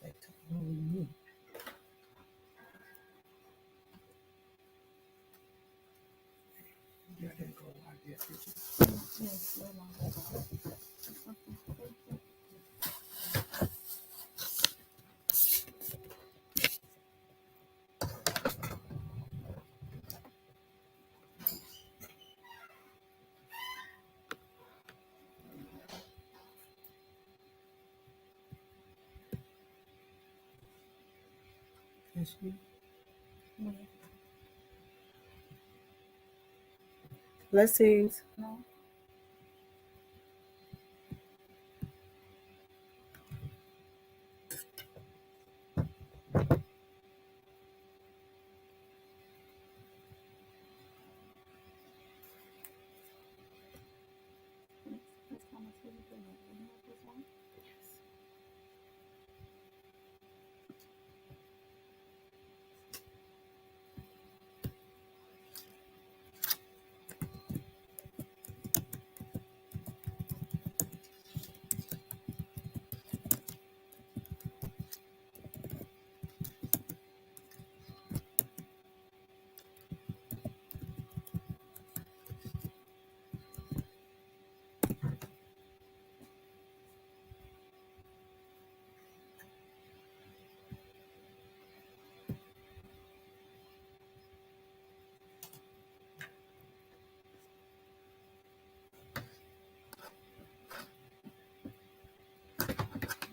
Like holy me. You didn't go like this, did you? Yes, very long. Yes, you. Blessings. No. Next time I see you doing it, can you have this one?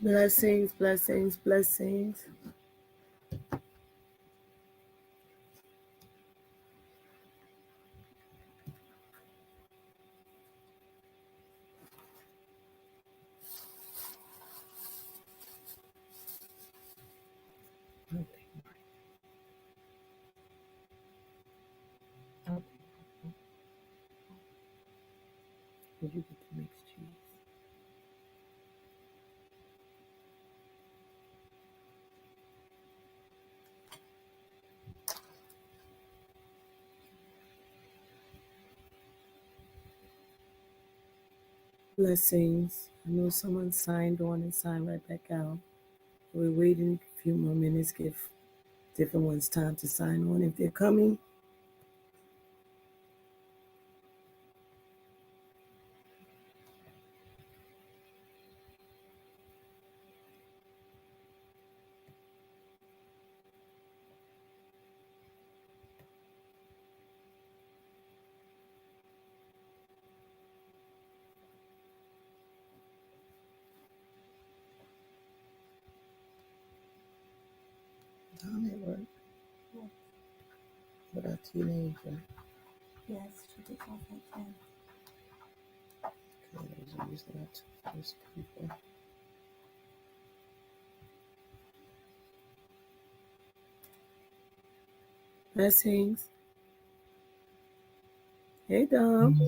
Blessings, blessings, blessings. Did you get the mixed cheese? Blessings. I know someone signed on and signed right back out. We're waiting a few more minutes, give different ones time to sign on if they're coming. Tom at work. Yeah. What about teenager? Yes, she gets off at 10. Okay, those are usually our two first people. Blessings. Hey, Dom.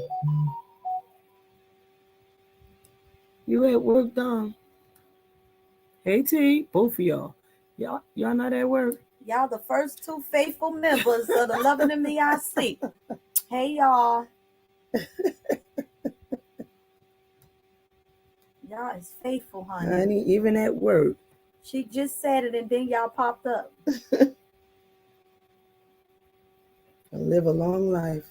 You at work, Dom? Hey, T. Both of y'all. Y'all not at work? Y'all the first two faithful members of the Loving in Me I See. Hey, y'all. Y'all is faithful, honey. Honey, even at work. She just said it and then y'all popped up. Live a long life.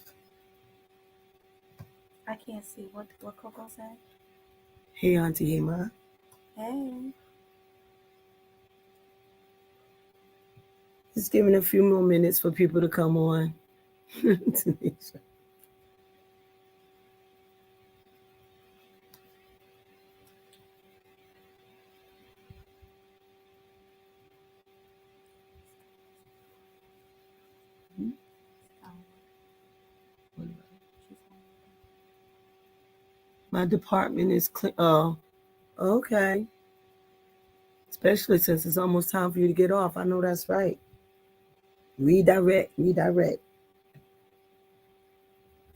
I can't see what Coco said. Hey, Auntie. Hey, Ma. Hey. Just giving a few more minutes for people to come on. Tanisha. My department is clear. Oh, okay. Especially since it's almost time for you to get off. I know that's right. Redirect.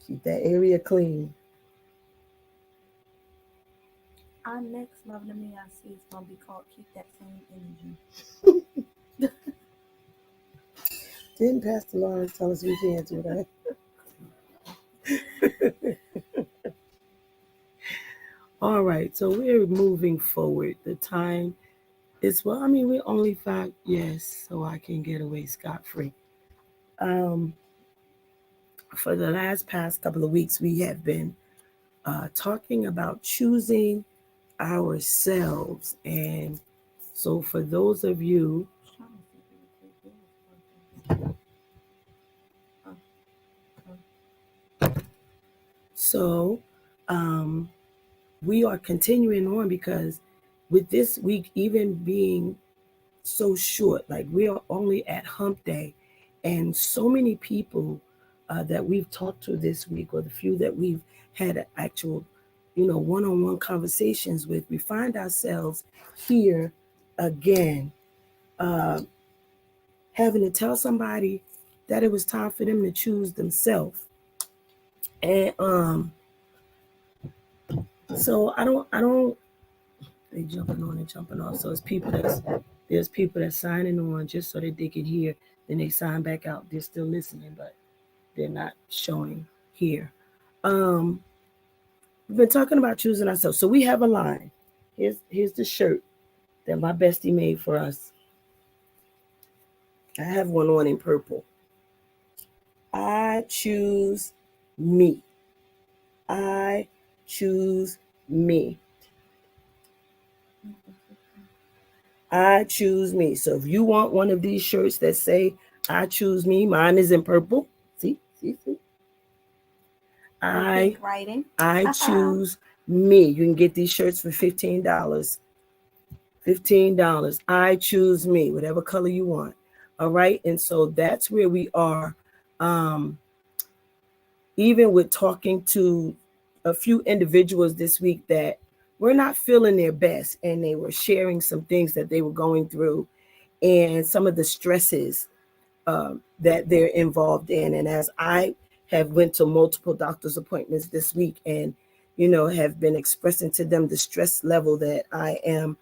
Keep that area clean. Our next Loving in Me I See is going to be called Keep That Same Energy. Didn't Pastor Lawrence tell us we can't do that? All right, so we're moving forward. The time It's well, I mean, we only found yes, so I can get away scot-free. Um, for the last past couple of weeks, we have been talking about choosing ourselves. And so, for those of you, Trying to see if we can take yours first. so um, we are continuing on because with this week, even being so short, like we are only at hump day, and so many people that we've talked to this week, or the few that we've had actual, one-on-one conversations with, we find ourselves here again, uh, having to tell somebody that it was time for them to choose themselves. And so I don't. They jumping on and jumping off. So there's people that's signing on just so that they can hear. Then they sign back out. They're still listening, but they're not showing here. Um, we've been talking about choosing ourselves. So we have a line. Here's the shirt that my bestie made for us. I have one on in purple. I choose me. I choose me. I choose me. So if you want one of these shirts that say I choose me, mine is in purple. See? I writing. I choose me. You can get these shirts for $15. $15. I choose me, whatever color you want. All right. And so that's where we are. Um, even with talking to a few individuals this week that were not feeling their best, and they were sharing some things that they were going through and some of the stresses that they're involved in. And as I have went to multiple doctor's appointments this week, and have been expressing to them the stress level that I am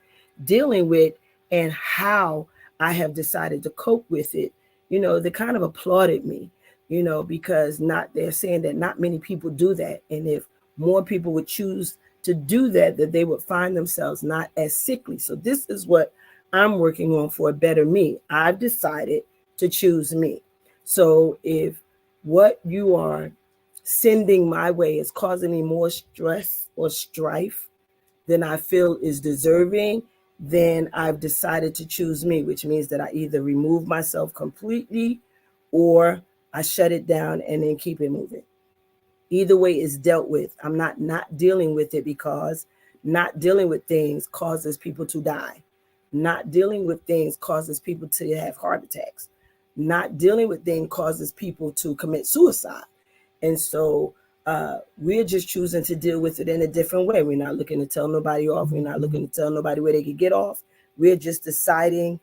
dealing with and how I have decided to cope with it, they kind of applauded me, because not they're saying that not many people do that, and if more people would choose to do that, that they would find themselves not as sickly. So this is what I'm working on for a better me. I've decided to choose me. So if what you are sending my way is causing me more stress or strife than I feel is deserving, then I've decided to choose me, which means that I either remove myself completely or I shut it down and then keep it moving. Either way is dealt with. I'm not dealing with it, because not dealing with things causes people to die. Not dealing with things causes people to have heart attacks. Not dealing with things causes people to commit suicide. And so we're just choosing to deal with it in a different way. We're not looking to tell nobody off. We're not looking to tell nobody where they could get off. We're just deciding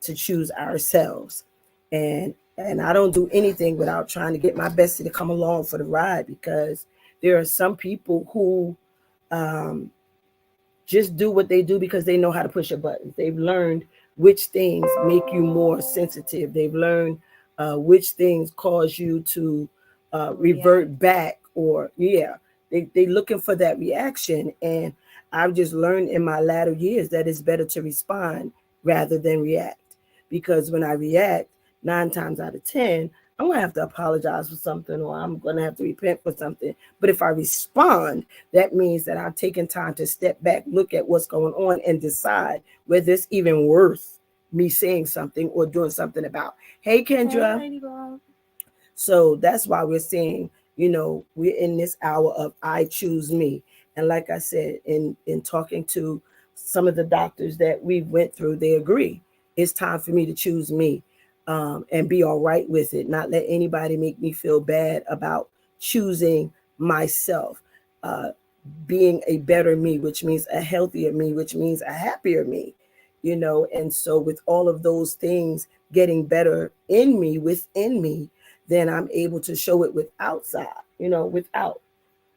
to choose ourselves. And I don't do anything without trying to get my bestie to come along for the ride, because there are some people who um, just do what they do because they know how to push a button. They've learned which things make you more sensitive. They've learned which things cause you to revert back, or they looking for that reaction. And I've just learned in my latter years that it's better to respond rather than react, because when I react, 9 times out of 10, I'm gonna have to apologize for something, or I'm gonna have to repent for something. But if I respond, that means that I'm taking time to step back, look at what's going on, and decide whether it's even worth me saying something or doing something about. Hey, Kendra. Hey, so that's why we're saying, we're in this hour of I choose me. And like I said, in talking to some of the doctors that we went through, they agree. It's time for me to choose me, and be all right with it. Not let anybody make me feel bad about choosing myself, being a better me, which means a healthier me, which means a happier me, And so with all of those things getting better in me, within me, then I'm able to show it with outside, without,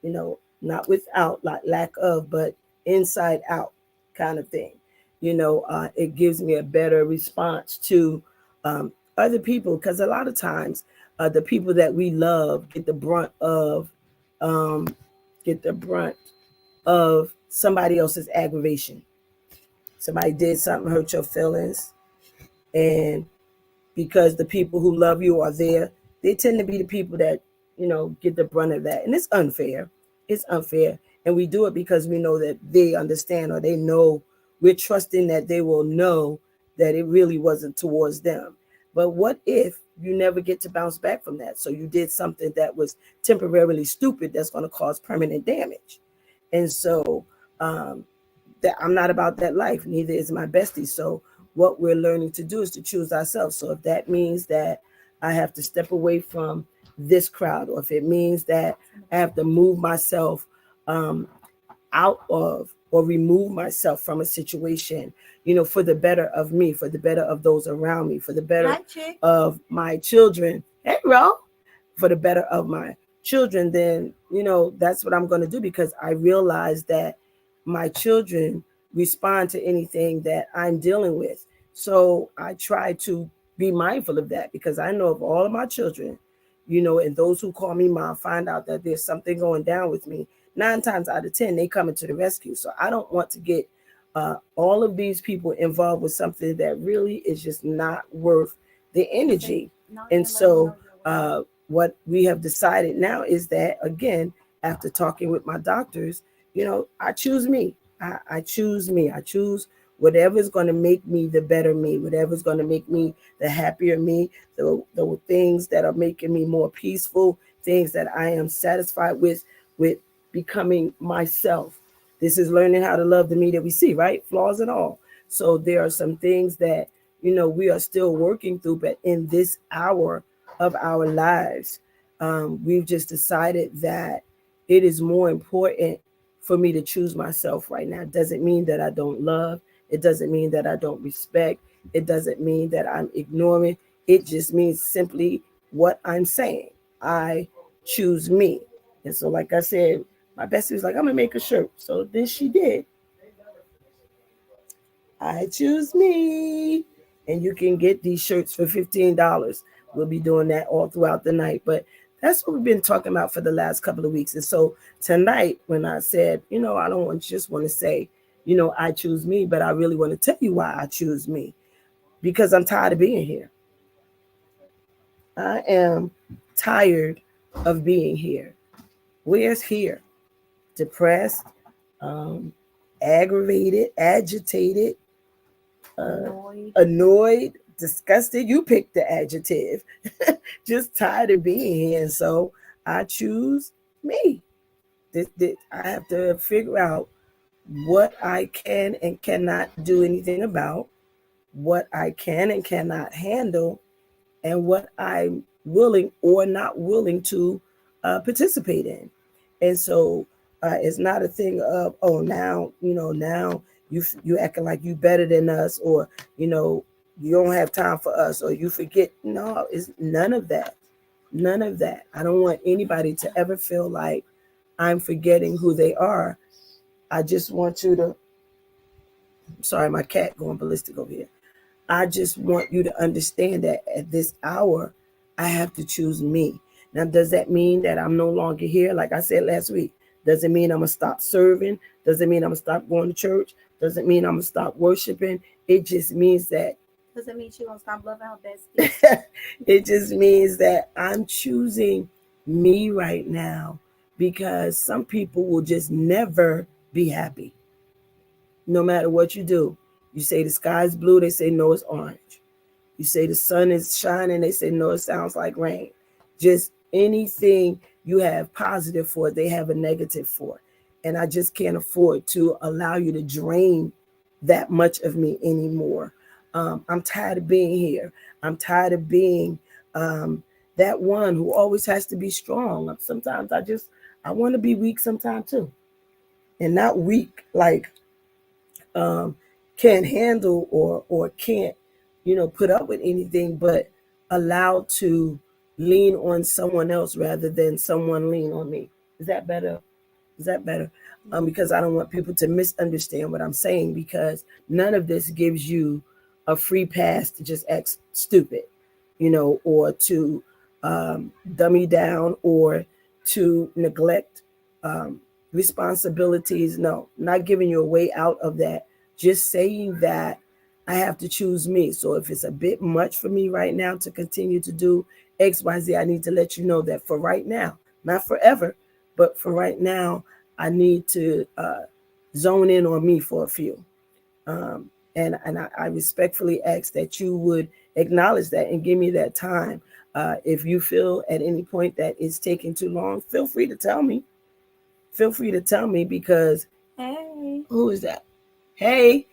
not without, like lack of, but inside out kind of thing. It gives me a better response to um, other people, because a lot of times the people that we love um, get the brunt of somebody else's aggravation. Somebody did something, hurt your feelings, and because the people who love you are there, they tend to be the people that, get the brunt of that. And it's unfair. It's unfair. And we do it because we know that they understand, or they know, we're trusting that they will know that it really wasn't towards them. But what if you never get to bounce back from that? So you did something that was temporarily stupid that's going to cause permanent damage. And so that I'm not about that life. Neither is my bestie. So what we're learning to do is to choose ourselves. So if that means that I have to step away from this crowd, or if it means that I have to move myself out of, or remove myself from a situation, for the better of me, for the better of those around me, for the better of my children. Hey, Ro, for the better of my children, then, that's what I'm going to do, because I realize that my children respond to anything that I'm dealing with. So I try to be mindful of that, because I know of all of my children, and those who call me mom find out that there's something going down with me. 9 times out of 10, they come into the rescue. So I don't want to get all of these people involved with something that really is just not worth the energy. And so what we have decided now is that, again, after talking with my doctors, I choose me. I choose me. I choose whatever's going to make me the better me, whatever's going to make me the happier me, the things that are making me more peaceful, things that I am satisfied with becoming myself. This is learning how to love the me that we see, right? Flaws and all. So there are some things that, we are still working through, but in this hour of our lives, we've just decided that it is more important for me to choose myself right now. It doesn't mean that I don't love. It doesn't mean that I don't respect. It doesn't mean that I'm ignoring. It just means simply what I'm saying. I choose me. And so, like I said, my bestie was like, I'm going to make a shirt. So this she did. I choose me. And you can get these shirts for $15. We'll be doing that all throughout the night. But that's what we've been talking about for the last couple of weeks. And so tonight, when I said, I don't just want to say, I choose me, but I really want to tell you why I choose me. Because I'm tired of being here. I am tired of being here. Where's here? Depressed, aggravated, agitated, annoyed, disgusted. You picked the adjective. Just tired of being here. And so I choose me. I have to figure out what I can and cannot do anything about, what I can and cannot handle, and what I'm willing or not willing to participate in. And so it's not a thing of, oh, now, now you acting like you better than us, or, you don't have time for us, or you forget. No, it's none of that. None of that. I don't want anybody to ever feel like I'm forgetting who they are. I just want you to, sorry, my cat going ballistic over here. I just want you to understand that at this hour, I have to choose me. Now, does that mean that I'm no longer here? Like I said last week, does it mean I'm going to stop serving? Does it mean I'm going to stop going to church? Does it mean I'm going to stop worshiping? It just means that. Does it mean she's going to stop loving her bestie? It just means that I'm choosing me right now, because some people will just never be happy. No matter what you do. You say the sky's blue, they say no, it's orange. You say the sun is shining, they say no, it sounds like rain. Just anything you have positive for, they have a negative for. And I just can't afford to allow you to drain that much of me anymore. I'm tired of being here. I'm tired of being that one who always has to be strong. Sometimes I want to be weak sometimes too. And not weak like can't handle or can't, put up with anything, but allowed to lean on someone else rather than someone lean on me. Is that better? Is that better? Because I don't want people to misunderstand what I'm saying, because none of this gives you a free pass to just act stupid, or to dummy down, or to neglect responsibilities. No, not giving you a way out of that. just saying that I have to choose me. So if it's a bit much for me right now to continue to do XYZ, I need to let you know that for right now, not forever, but for right now, I need to zone in on me for a few. And I respectfully ask that you would acknowledge that and give me that time. If you feel at any point that it's taking too long, feel free to tell me. Feel free to tell me because Hey. who is that? Hey,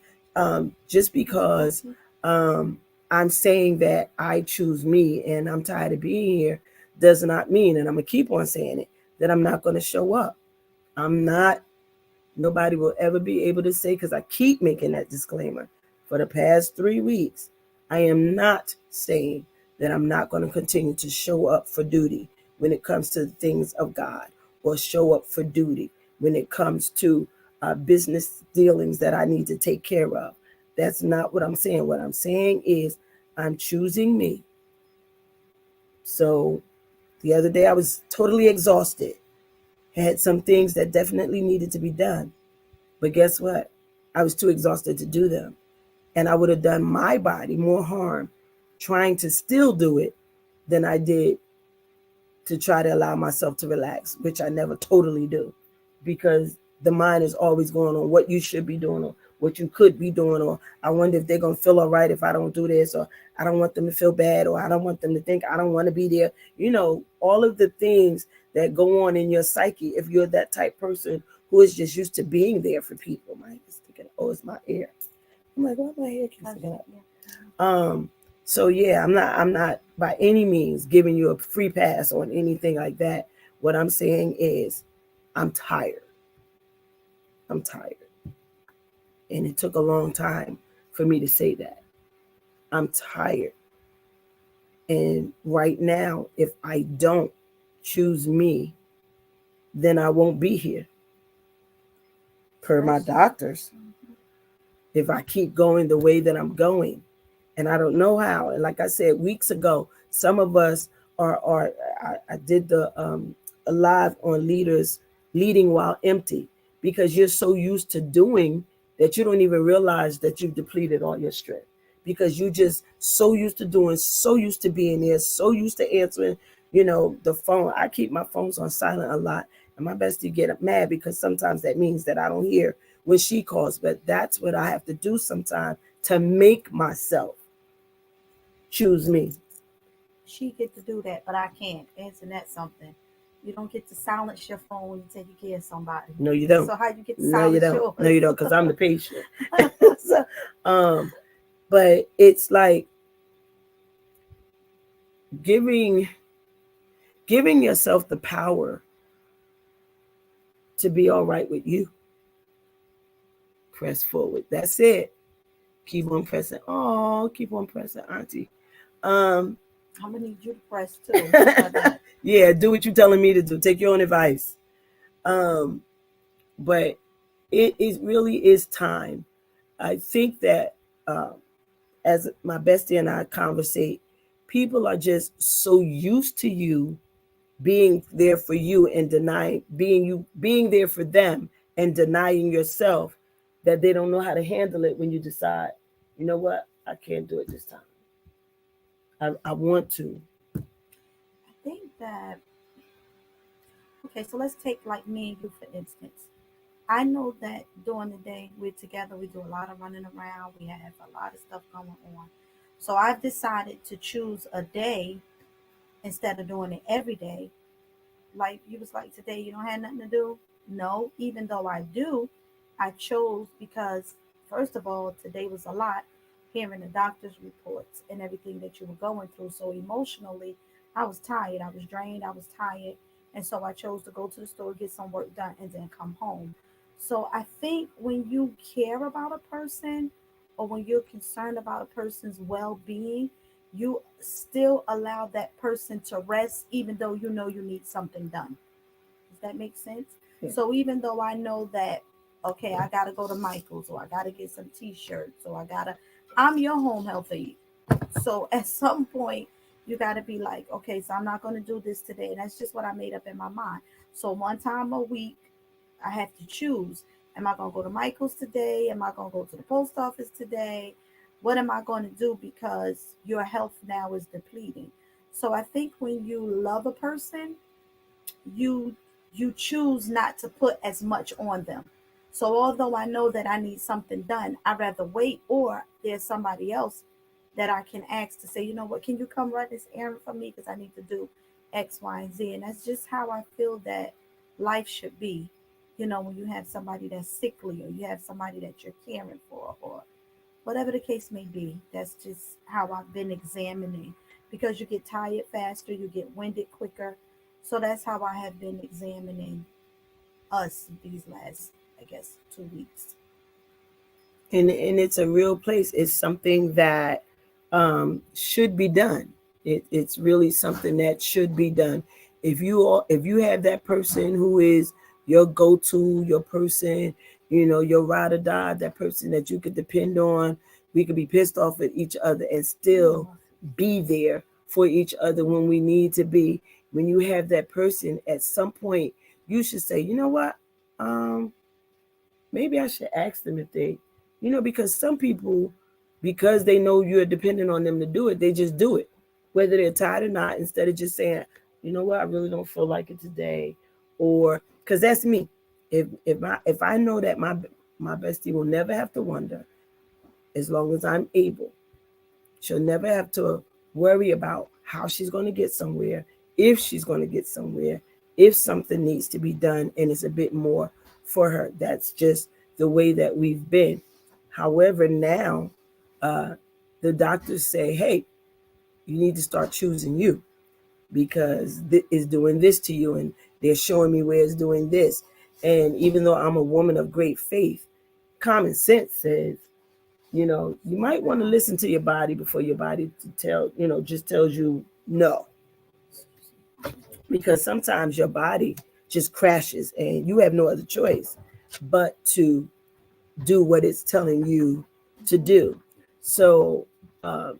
just because I'm saying that I choose me and I'm tired of being here does not mean, and I'm gonna keep on saying it, that I'm not gonna show up. I'm not. Nobody will ever be able to say, because I keep making that disclaimer for the past 3 weeks, I am not saying that I'm not going to continue to show up for duty when it comes to the things of God, or show up for duty when it comes to business dealings that I need to take care of. That's not what I'm saying. What I'm saying is I'm choosing me. So the other day I was totally exhausted, had some things that definitely needed to be done. But guess what? I was too exhausted to do them. And I would have done my body more harm trying to still do it than I did to try to allow myself to relax, which I never totally do, because the mind is always going on what you should be doing, or what you could be doing, or I wonder if they're going to feel all right if I don't do this, or I don't want them to feel bad, or I don't want them to think I don't want to be there. All of the things that go on in your psyche if you're that type person who is just used to being there for people. My head is sticking. Oh, it's my ear. I'm like, why my hair keeps sticking up? So yeah, I'm not by any means giving you a free pass on anything like that. What I'm saying is I'm tired. I'm tired. And it took a long time for me to say that. I'm tired. And right now, if I don't choose me, then I won't be here. Per my doctors. If I keep going the way that I'm going. And I don't know how. And like I said weeks ago, some of us I did the a live on leaders leading while empty, because you're so used to doing that you don't even realize that you've depleted all your strength, because you just so used to doing, so used to being there, so used to answering, the phone. I keep my phones on silent a lot, and my bestie get mad because sometimes that means that I don't hear when she calls, but that's what I have to do sometimes to make myself choose me. She get to do that, but I can't. Isn't that something? You don't get to silence your phone when you take care of somebody. No, you don't. So how you get to No, you silence don't. yours? No, you don't, because I'm the patient. So, but it's like giving yourself the power to be all right with you. Press forward. That's it. Keep on pressing. Oh, keep on pressing, Auntie. I'm gonna need you to press too. For that. Yeah, do what you're telling me to do. Take your own advice. But it really is time. I think that as my bestie and I conversate, people are just so used to you being there for you and denying being there for them and denying yourself, that they don't know how to handle it when you decide, you know what, I can't do it this time. I want to. I think that okay, so let's take like me and you for instance. I know that during the day we're together, we do a lot of running around, we have a lot of stuff going on. So I've decided to choose a day instead of doing it every day. Like you was like today you don't have nothing to do. No, even though I do, I chose because first of all, today was a lot hearing the doctor's reports and everything that you were going through. So emotionally, I was tired. I was drained. I was tired. And so I chose to go to the store, get some work done, and then come home. So I think when you care about a person or when you're concerned about a person's well being, you still allow that person to rest even though you know you need something done. Does that make sense? Yeah. So even though I know that, okay, I gotta go to Michael's or I gotta get some t-shirts or I'm your home health aide. So at some point you gotta be like, okay, so I'm not gonna do this today. And that's just what I made up in my mind. So one time a week I have to choose. Am I going to go to Michael's today? Am I going to go to the post office today? What am I going to do? Because your health now is depleting. So I think when you love a person, you you choose not to put as much on them. So although I know that I need something done, I'd rather wait, or there's somebody else that I can ask to say, you know what, can you come run this errand for me because I need to do X, Y, and Z. And that's just how I feel that life should be. You know, when you have somebody that's sickly, or you have somebody that you're caring for, or whatever the case may be. That's just how I've been examining, because you get tired faster, you get winded quicker. So that's how I have been examining us these last, I guess, 2 weeks. And it's a real place. It's something that should be done. It's really something that should be done. If you have that person who is your go-to, your person, your ride or die, that person that you could depend on, we could be pissed off at each other and still be there for each other when we need to be. When you have that person, at some point you should say, you know what, um maybe I should ask them if they, because some people, because they know you're dependent on them to do it, they just do it, whether they're tired or not, instead of just saying, you know what, I really don't feel like it today. Or, because that's me. If I know that my bestie will never have to wonder, as long as I'm able, she'll never have to worry about how she's going to get somewhere, if she's going to get somewhere, if something needs to be done and it's a bit more for her. That's just the way that we've been. However, now uh, the doctors say, hey, you need to start choosing you, because it's doing this to you, and they're showing me where it's doing this. And even though I'm a woman of great faith, common sense says, you might want to listen to your body before your body just tells you no. Because sometimes your body just crashes and you have no other choice but to do what it's telling you to do. So I'm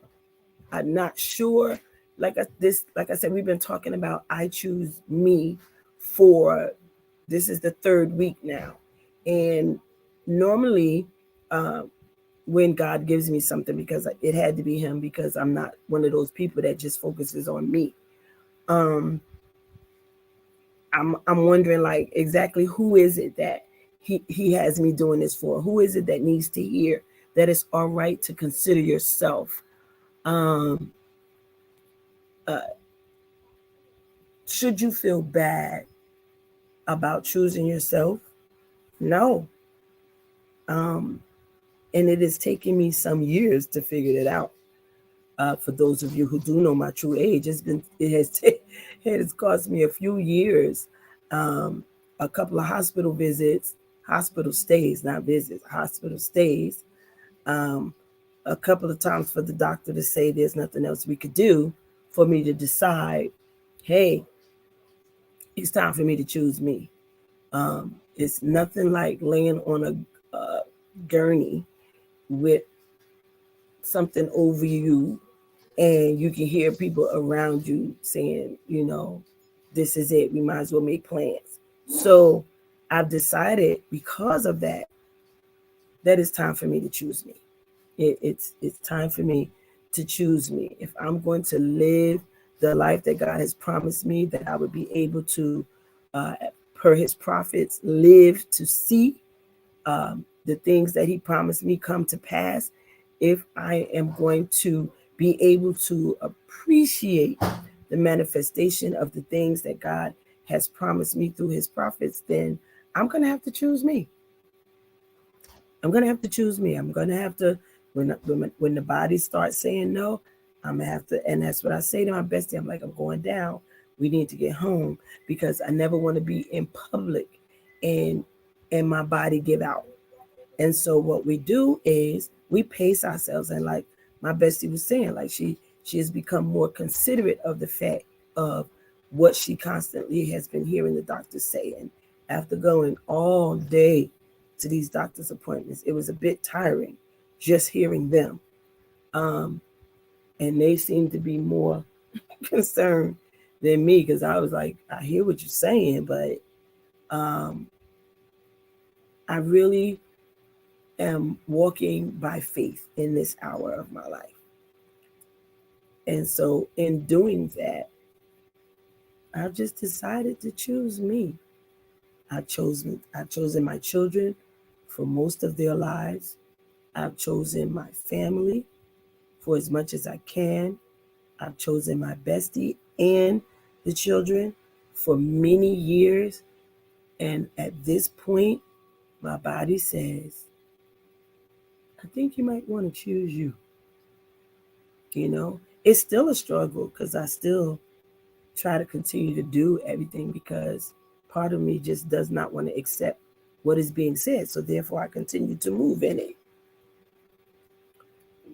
not sure. Like I said, we've been talking about I choose me for, this is the third week now. And normally, uh, when God gives me something, because it had to be him, because I'm not one of those people that just focuses on me. Um, I'm wondering, like, exactly who is it that he has me doing this for? Who is it that needs to hear that it's all right to consider yourself? Um, uh, should you feel bad about choosing yourself? No. Um, and it is taking me some years to figure it out. For those of you who do know my true age, it has cost me a few years, a couple of hospital visits, hospital stays, not visits, hospital stays, um, a couple of times for the doctor to say there's nothing else we could do, for me to decide, hey, it's time for me to choose me. It's nothing like laying on a gurney with something over you, and you can hear people around you saying, this is it, we might as well make plans. So I've decided, because of that, that it's time for me to choose me. It's time for me to choose me. If I'm going to live the life that God has promised me, that I would be able to, uh, per his prophets, live to see the things that he promised me come to pass, if I am going to be able to appreciate the manifestation of the things that God has promised me through his prophets, then I'm going to have to choose me. I'm going to have to choose me. I'm going to have to, when the body starts saying no, I'm going to have to, and that's what I say to my bestie. I'm like, I'm going down. We need to get home, because I never want to be in public and my body give out. And so what we do is we pace ourselves. And like my bestie was saying, like she has become more considerate of the fact of what she constantly has been hearing the doctors say. And after going all day to these doctor's appointments, it was a bit tiring just hearing them. Um, and they seem to be more concerned than me, because I was like, I hear what you're saying, but um, I really am walking by faith in this hour of my life. And so in doing that, I've just decided to choose me. I've chosen my children for most of their lives. I've chosen my family for as much as I can. I've chosen my bestie and the children for many years. And at this point, my body says, I think you might want to choose you. You know, it's still a struggle because I still try to continue to do everything because part of me just does not want to accept what is being said. So therefore, I continue to move in it.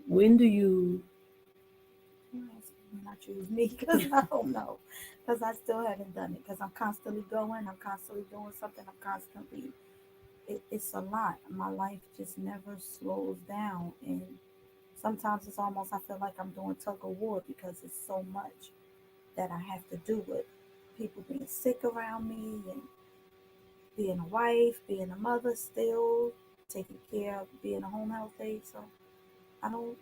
When do you? When I choose me, because I don't know, because I still haven't done it. Because I'm constantly going, I'm constantly doing something, I'm constantly. It's a lot. My life just never slows down, and sometimes it's almost I feel like I'm doing tug of war because it's so much that I have to do with people being sick around me and being a wife, being a mother, still taking care of being a home health aide. So I don't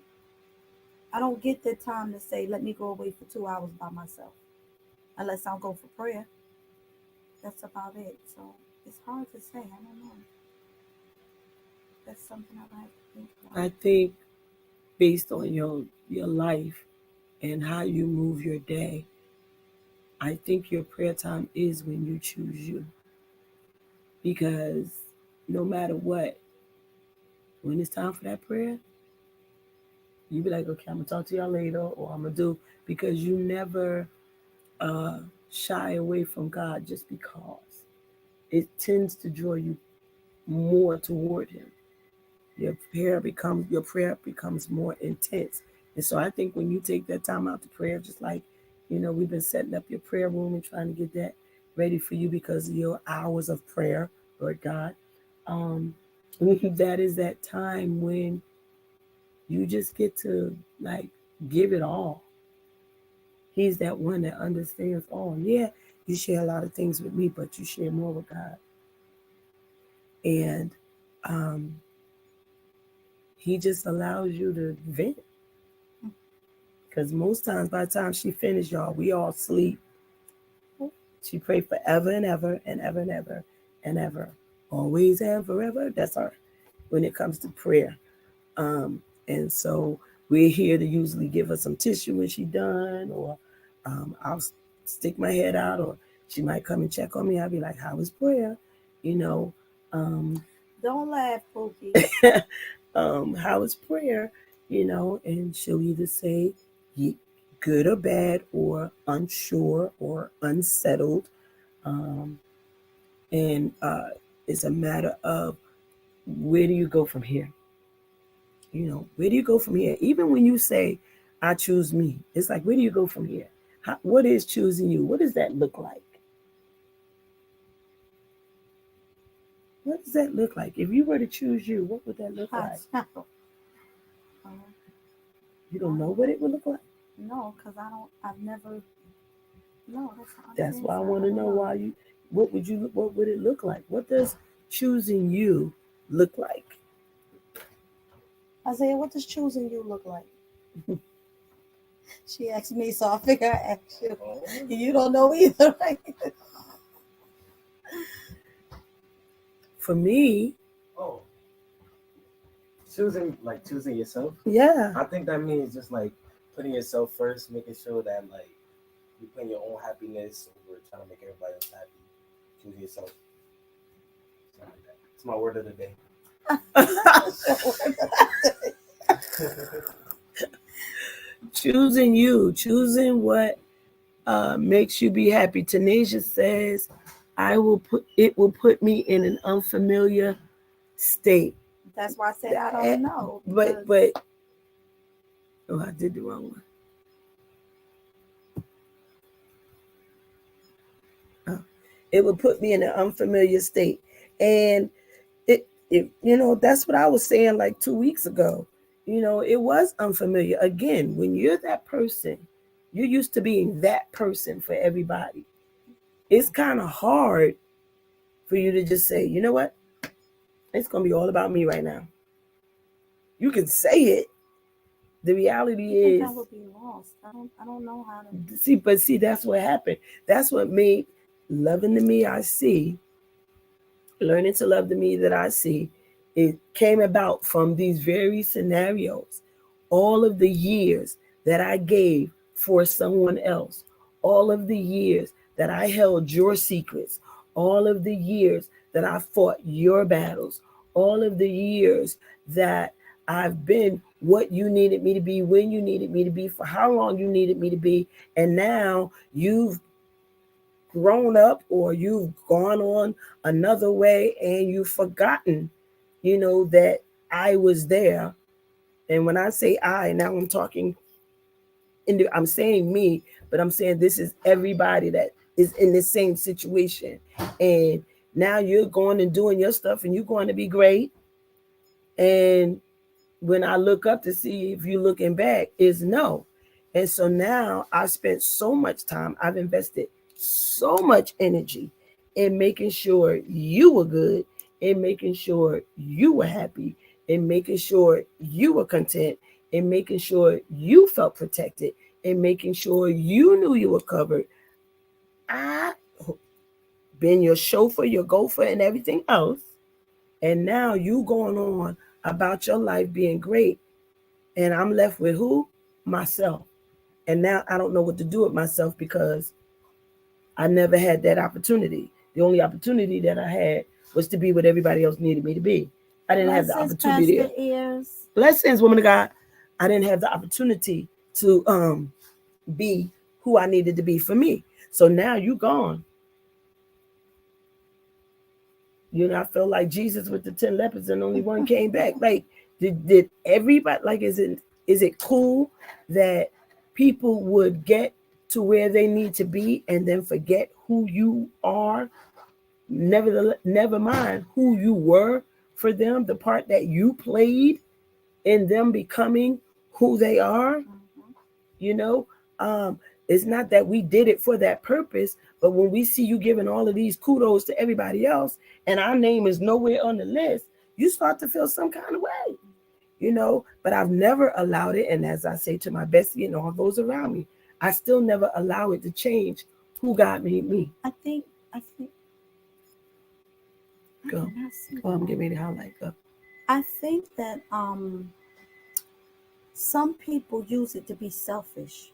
I don't get the time to say let me go away for 2 hours by myself unless I'll go for prayer. That's about it. So it's hard to say. I don't know. That's something I have to think about. I think based on your life and how you move your day, I think your prayer time is when you choose you. Because no matter what, when it's time for that prayer, you be like, okay, I'm gonna talk to y'all later, or I'm gonna do because you never uh, shy away from God just because. It tends to draw you more toward Him. Your prayer becomes more intense. And so I think when you take that time out to prayer, just like we've been setting up your prayer room and trying to get that ready for you because of your hours of prayer, Lord God. Um, that is that time when you just get to like give it all. He's that one that understands all. Yeah, you share a lot of things with me, but you share more with God. And um, He just allows you to vent. Because most times, by the time she finished, y'all, we all sleep. She prayed forever and ever and ever and ever and ever. Always and forever. That's her when it comes to prayer. And so we're here to usually give her some tissue when she's done, or I'll stick my head out, or she might come and check on me. I'll be like, how was prayer? You know, um, Don't laugh, Pookie. how was prayer? And she'll either say good or bad, or unsure or unsettled. Um, and it's a matter of where do you go from here? Where do you go from here? Even when you say, I choose me, it's like, where do you go from here? What is choosing you? What does that look like? What does that look like? If you were to choose you, what would that look like? You don't know what it would look like? No, because I've never, no, That's why I want to know what would it look like? What does choosing you look like? Isaiah, what does choosing you look like? She asked me, so I figure I asked you. You don't know either, right? For me, choosing yourself. Yeah. I think that means just like putting yourself first, making sure that like you putting your own happiness over trying to make everybody else happy. Choosing yourself. Something like that. It's my word of the day. Choosing you, choosing what makes you be happy. Tanisha says, it will put me in an unfamiliar state. That's why I said I don't know. But I did the wrong one. It would put me in an unfamiliar state. And that's what I was saying like 2 weeks ago. It was unfamiliar. Again, when you're that person, you're used to being that person for everybody. It's kind of hard for you to just say, you know what? it's going to be all about me right now. You can say it. The reality I think is, I would be lost. I don't know how to. see, that's what happened. That's what made loving the me I see, learning to love the me that I see, it came about from these very scenarios. All of the years that I gave for someone else, all of the years that I held your secrets, all of the years that I fought your battles, all of the years that I've been what you needed me to be, when you needed me to be, for how long you needed me to be. And now you've grown up or you've gone on another way and you've forgotten, that I was there. And when I say I, now I'm talking, I'm saying me, but I'm saying this is everybody that is in the same situation. And now you're going and doing your stuff and you're going to be great. And when I look up to see if you're looking back, is no. And so now I spent so much time, I've invested so much energy in making sure you were good, in making sure you were happy, in making sure you were content, in making sure you felt protected, in making sure you knew you were covered. I been your chauffeur, your gopher, and everything else. And now you going on about your life being great. And I'm left with who? Myself. And now I don't know what to do with myself because I never had that opportunity. The only opportunity that I had was to be what everybody else needed me to be. I didn't have the Blessings, opportunity. Pastor Ears. Blessings, woman of God. I didn't have the opportunity to be who I needed to be for me. So now you gone. I feel like Jesus with the 10 lepers and only one came back. Like, did everybody, like, is it cool that people would get to where they need to be and then forget who you are? Never mind who you were for them, the part that you played in them becoming who they are. It's not that we did it for that purpose, but when we see you giving all of these kudos to everybody else and our name is nowhere on the list, you start to feel some kind of way, but I've never allowed it. And as I say to my bestie and all those around me, I still never allow it to change who God made me. I think. Go. Oh, I'm getting ready to highlight. Go. I think that some people use it to be selfish.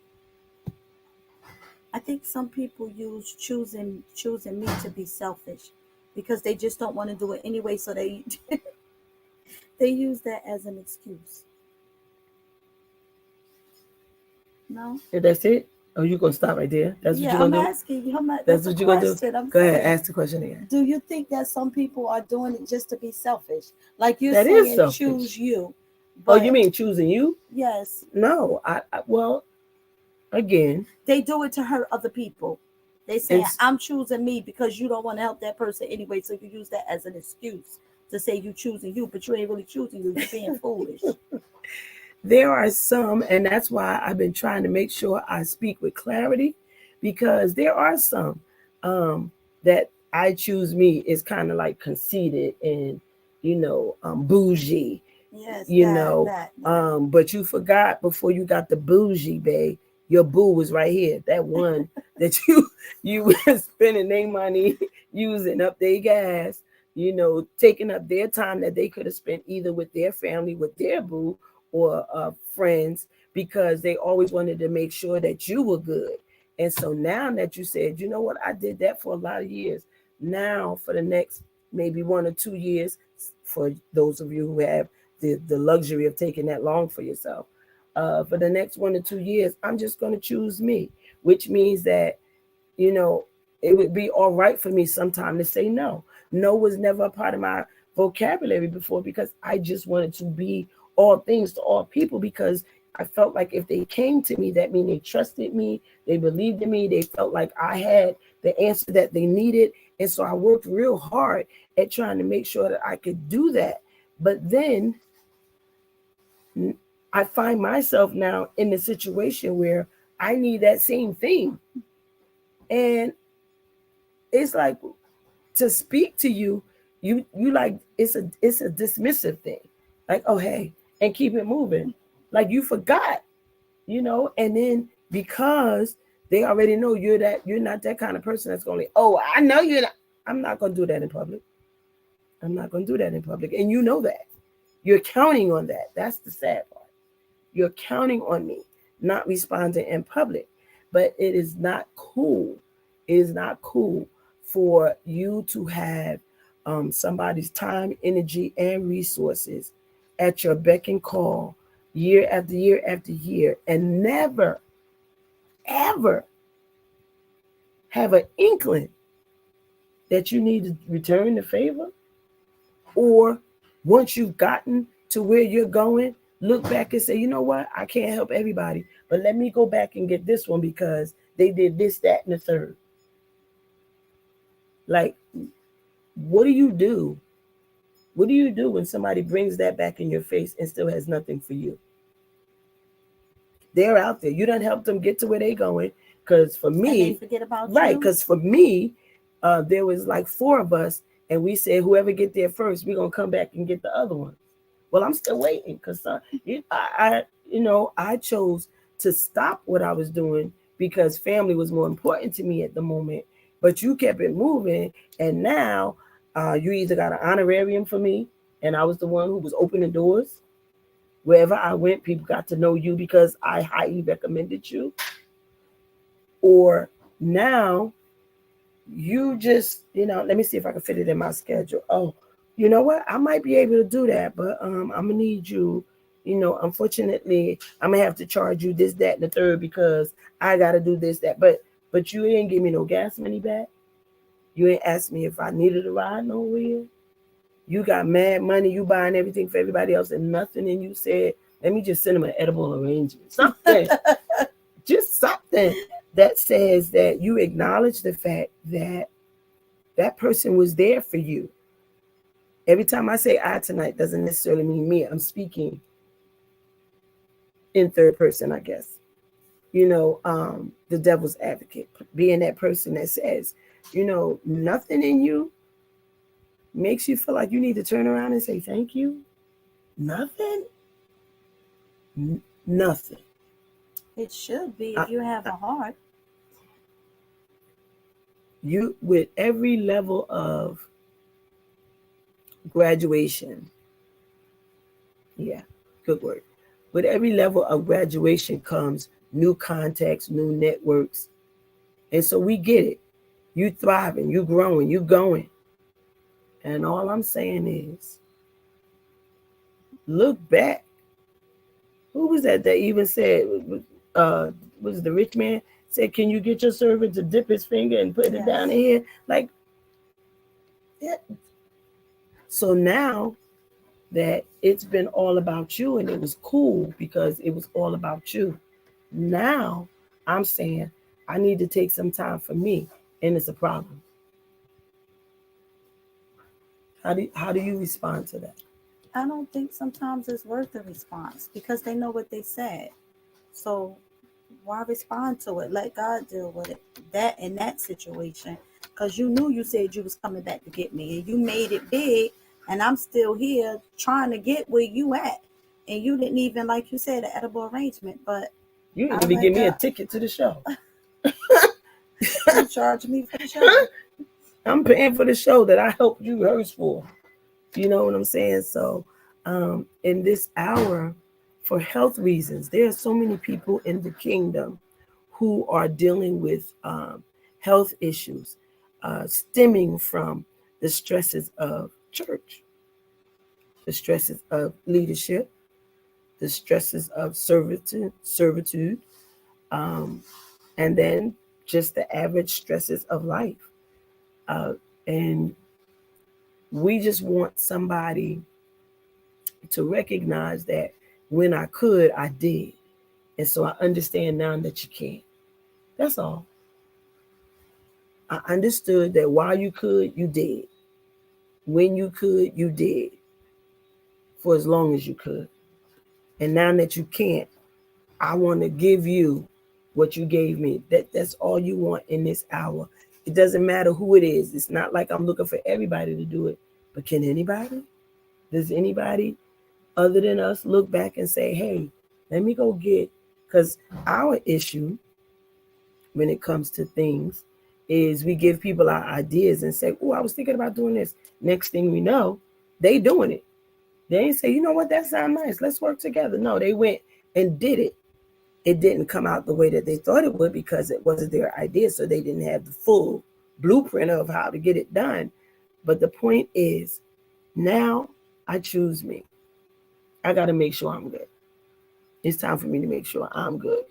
I think some people use choosing me to be selfish because they just don't want to do it anyway. So they they use that as an excuse. No. If that's it. Oh, you gonna stop right there? That's what you're gonna do. I'm asking you. That's what you're gonna do. Go ahead, ask the question again. Do you think that some people are doing it just to be selfish? Like you're that saying, is selfish. Choose you. But, you mean choosing you? Yes. No, well, again, they do it to hurt other people. They say, I'm choosing me because you don't want to help that person anyway. So you use that as an excuse to say you choosing you, but you ain't really choosing you. You're being foolish. There are some, and that's why I've been trying to make sure I speak with clarity, because there are some that I choose me is kind of like conceited and, bougie. Yes, but you forgot before you got the bougie, babe. Your boo was right here. That one that you were spending their money using up their gas, taking up their time that they could have spent either with their family, with their boo, or friends, because they always wanted to make sure that you were good. And so now that you said, you know what, I did that for a lot of years. Now for the next maybe 1 or 2 years, for those of you who have the luxury of taking that long for yourself, for the next 1 or 2 years, I'm just going to choose me, which means that, it would be all right for me sometime to say no. No was never a part of my vocabulary before, because I just wanted to be all things to all people, because I felt like if they came to me, that means they trusted me, they believed in me, they felt like I had the answer that they needed. And so I worked real hard at trying to make sure that I could do that. But then I find myself now in the situation where I need that same thing. And it's like, to speak to you, you like it's a dismissive thing, like, oh hey, and keep it moving, like you forgot, and then because they already know you're not that kind of person that's going to, oh, I know you're not. I'm not going to do that in public. I'm not going to do that in public, and you know that. You're counting on that. That's the sad part. You're counting on me not responding in public, but it is not cool. It is not cool for you to have somebody's time, energy, and resources at your beck and call year after year after year, and never, ever have an inkling that you need to return the favor, or once you've gotten to where you're going, look back and say, you know what, I can't help everybody, but let me go back and get this one because they did this, that, and the third. Like, what do you do? What do you do when somebody brings that back in your face and still has nothing for you? They're out there. You done help them get to where they're going. Because for me, and they forget about right? you. Because for me, there was like 4 of us, and we said whoever get there first, we're gonna come back and get the other one. Well, I'm still waiting because I chose to stop what I was doing because family was more important to me at the moment. But you kept it moving, and now you either got an honorarium for me, and I was the one who was opening doors. Wherever I went, people got to know you because I highly recommended you. Or now you just, let me see if I can fit it in my schedule. Oh, you know what? I might be able to do that, but I'm gonna need you. Unfortunately, I'm gonna have to charge you this, that, and the third because I gotta do this, that. But you ain't give me no gas money back. You ain't asked me if I needed a ride nowhere. You got mad money. You buying everything for everybody else and nothing. And you said, let me just send them an edible arrangement. Something. Just something that says that you acknowledge the fact that that person was there for you. Every time I say I tonight doesn't necessarily mean me. I'm speaking in third person, I guess. The devil's advocate, being that person that says, nothing in you makes you feel like you need to turn around and say thank you. Nothing. Nothing. It should be if you have a heart. You, with every level of graduation, yeah, good word. With every level of graduation comes new contacts, new networks. And so we get it. You thriving, you growing, you going. And all I'm saying is, look back. Who was that even said, was the rich man said, can you get your servant to dip his finger and put it down in here? Like, yeah. So now that it's been all about you and it was cool because it was all about you, now I'm saying I need to take some time for me, and it's a problem. How do you respond to that? I don't think sometimes it's worth the response because they know what they said. So why respond to it? Let God deal with it. That in that situation, because you knew you said you was coming back to get me, and you made it big, and I'm still here trying to get where you at, and you didn't even, like you said, an edible arrangement. But you didn't even give me a ticket to the show. You charged me for the show. I'm paying for the show that I helped you rehearse for. You know what I'm saying? So in this hour, for health reasons, there are so many people in the kingdom who are dealing with health issues stemming from the stresses of church, the stresses of leadership, the stresses of servitude, and then just the average stresses of life. And we just want somebody to recognize that when I could, I did. And so I understand now that you can't. That's all. I understood that while you could, you did. When you could, you did. For as long as you could. And now that you can't, I want to give you what you gave me. That's all you want in this hour. It doesn't matter who it is. It's not like I'm looking for everybody to do it. But can anybody? Does anybody other than us look back and say, hey, let me go get, because our issue when it comes to things is we give people our ideas and say, oh, I was thinking about doing this. Next thing we know, they doing it. They ain't say, you know what, that sounds nice. Let's work together. No, they went and did it. It didn't come out the way that they thought it would because it wasn't their idea. So they didn't have the full blueprint of how to get it done. But the point is, now I choose me. I got to make sure I'm good. It's time for me to make sure I'm good.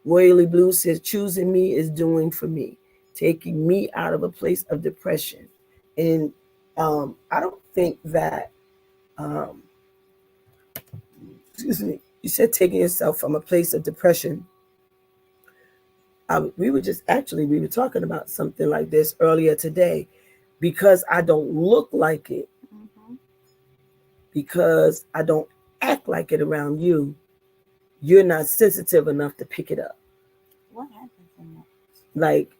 Royally Blue says, choosing me is doing for me, taking me out of a place of depression. And I don't think that, excuse me, you said taking yourself from a place of depression. We were talking about something like this earlier today. Because I don't look like it, because I don't act like it around you, you're not sensitive enough to pick it up. What happens in that? Like,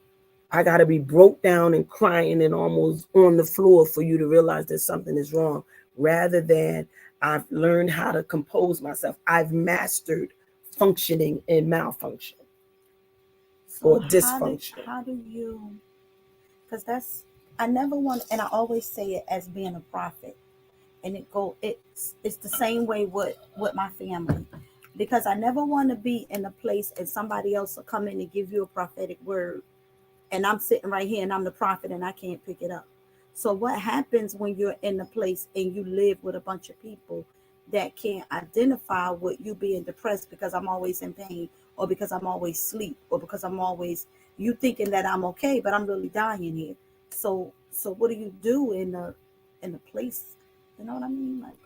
I got to be broke down and crying and almost on the floor for you to realize that something is wrong, rather than I've learned how to compose myself. I've mastered functioning in malfunction or dysfunction. How do you, because I never want, and I always say it as being a prophet, and it's the same way with my family, because I never want to be in a place and somebody else will come in and give you a prophetic word, and I'm sitting right here and I'm the prophet and I can't pick it up. So what happens when you're in a place and you live with a bunch of people that can't identify with you being depressed because I'm always in pain, or because I'm always asleep, or because I'm always, you thinking that I'm okay, but I'm really dying here. So what do you do in a place? You know what I mean? Like,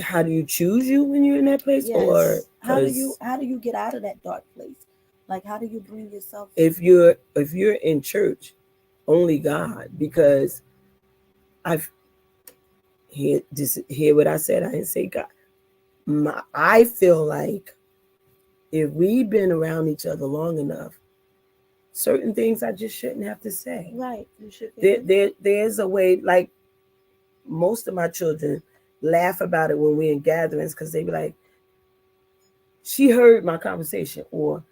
How do you choose you when you're in that place? yes. Or How do you get out of that dark place? Like, how do you bring yourself? if you're in church, only God, because I've hear what I said. I didn't say God. I feel like if we've been around each other long enough, certain things I just shouldn't have to say. Right. You should. There's a way. Like, most of my children laugh about it when we're in gatherings, because they be like, she heard my conversation, or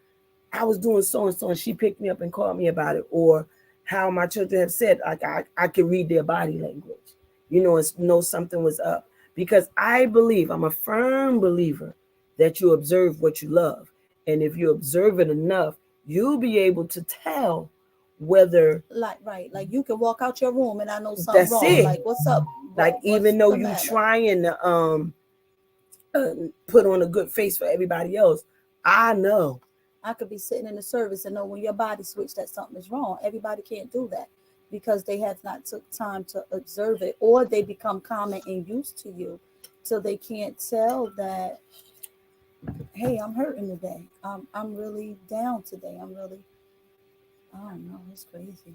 I was doing so and so and she picked me up and called me about it, or how my children have said, like, I could read their body language, and know something was up. Because I'm a firm believer that you observe what you love. And if you observe it enough, you'll be able to tell whether, like you can walk out your room and I know something's wrong. it. Like, what's up? Like, even though you trying to put on a good face for everybody else, I know. I could be sitting in the service and know when your body switched that something is wrong. Everybody can't do that because they have not took time to observe it, or they become common and used to you, so they can't tell that, hey, I'm hurting today. I'm really down today. I don't know. It's crazy.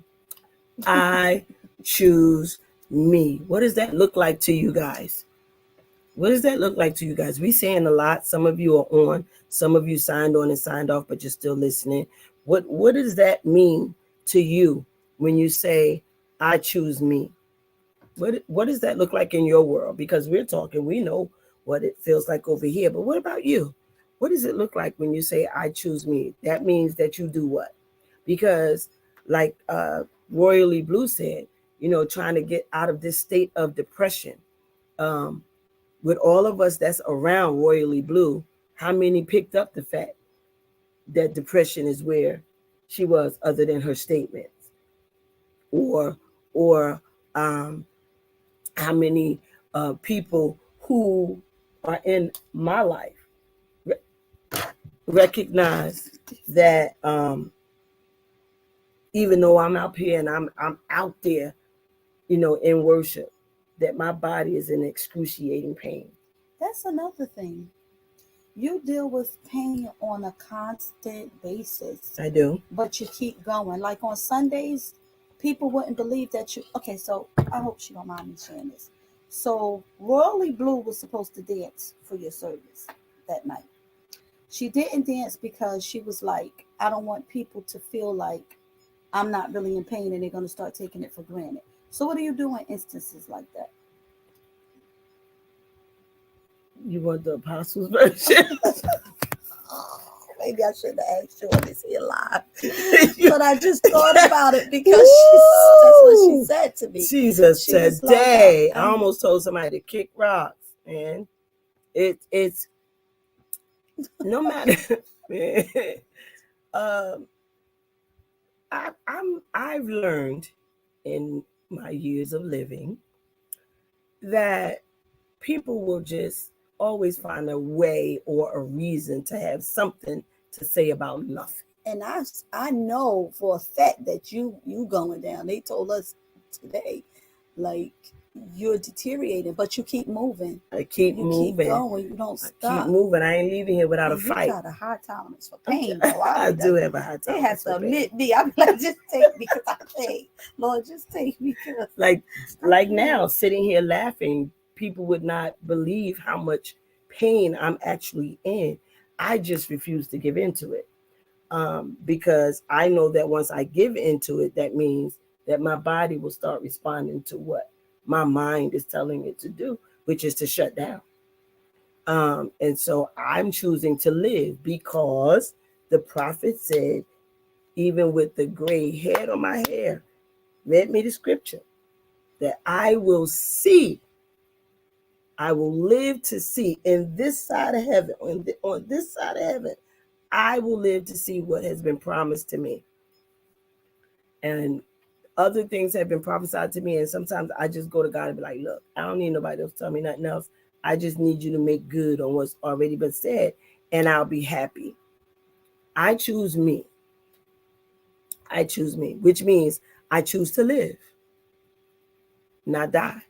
I choose me. What does that look like to you guys? What does that look like to you guys? We saying a lot. Some of you are on. Some of you signed on and signed off, but you're still listening. What does that mean to you when you say, I choose me? What does that look like in your world? Because we're talking, we know what it feels like over here. But what about you? What does it look like when you say, I choose me? That means that you do what? Because like Royally Blue said, trying to get out of this state of depression. With all of us that's around Royally Blue, how many picked up the fact that depression is where she was, other than her statements? Or how many people who are in my life recognize that even though I'm out here and I'm out there, in worship, that my body is in excruciating pain. That's another thing. You deal with pain on a constant basis. I do. But you keep going. Like on Sundays, people wouldn't believe that you. Okay, so I hope she don't mind me sharing this. So Royally Blue was supposed to dance for your service that night. She didn't dance because she was like, I don't want people to feel like I'm not really in pain and they're going to start taking it for granted. So what do you do in instances like that? You want the apostles version? Maybe I shouldn't have asked you on this here live. But I just thought about it because that's what she said to me. Jesus, She was today like, I almost told somebody to kick rocks, man. It's no matter. um, I've learned in my years of living that people will just always find a way or a reason to have something to say about nothing. And I know for a fact that you going down. They told us today, like, you're deteriorating, but you keep moving. I keep moving. Keep going. You don't stop. Keep moving. I ain't leaving here without a fight. You got a high tolerance for pain, though. I do have a high tolerance. They have to admit me. I'm like, just take me because I can't. Lord, just take me. Like now, sitting here laughing, people would not believe how much pain I'm actually in. I just refuse to give into it. Because I know that once I give into it, that means that my body will start responding to what my mind is telling it to do, which is to shut down. And so I'm choosing to live because the prophet said, even with the gray head on my hair, read me the scripture, that I will see, I will live to see in this side of heaven, on this side of heaven, I will live to see what has been promised to me. And other things have been prophesied to me. And sometimes I just go to God and be like, look, I don't need nobody else to tell me nothing else. I just need you to make good on what's already been said, and I'll be happy. I choose me. I choose me, which means I choose to live, not die.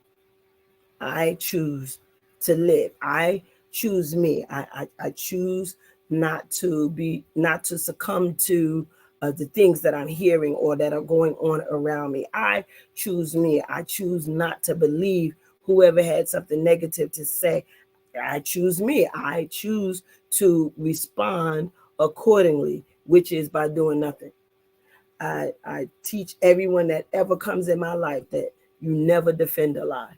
I choose to live. I choose me. I choose not to succumb to the things that I'm hearing or that are going on around me. I choose me. I choose not to believe whoever had something negative to say. I choose me. I choose to respond accordingly, which is by doing nothing. I teach everyone that ever comes in my life that you never defend a lie.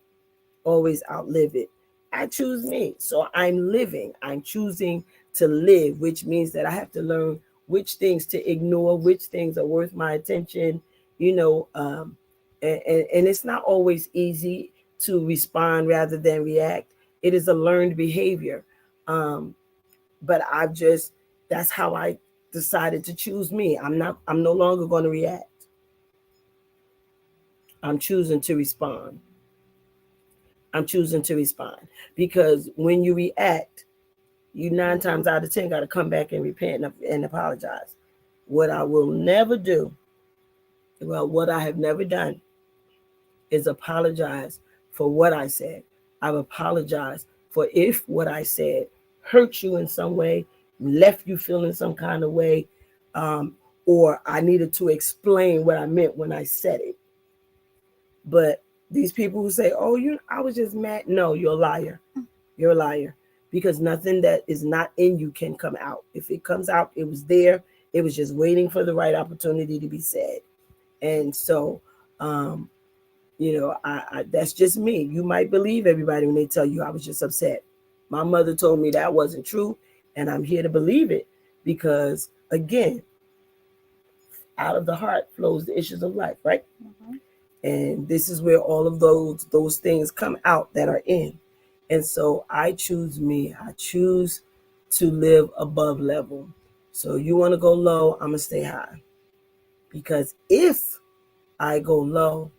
Always outlive it. I choose me. So I'm living. I'm choosing to live, which means that I have to learn which things to ignore, which things are worth my attention, and it's not always easy to respond rather than react. It is a learned behavior. But that's how I decided to choose me. I'm no longer going to react. I'm choosing to respond. I'm choosing to respond because when you react, you 9 times out of 10 got to come back and repent and apologize. What I will never do, what I have never done is apologize for what I said. I've apologized for if what I said hurt you in some way, left you feeling some kind of way, or I needed to explain what I meant when I said it. But these people who say, oh, I was just mad. No, you're a liar. You're a liar. Because nothing that is not in you can come out. If it comes out, it was there. It was just waiting for the right opportunity to be said. And so, that's just me. You might believe everybody when they tell you I was just upset. My mother told me that wasn't true. And I'm here to believe it because, again, out of the heart flows the issues of life, right? Mm-hmm. And this is where all of those things come out that are in. And so I choose me. I choose to live above level. So you want to go low, I'm going to stay high. Because if I go low,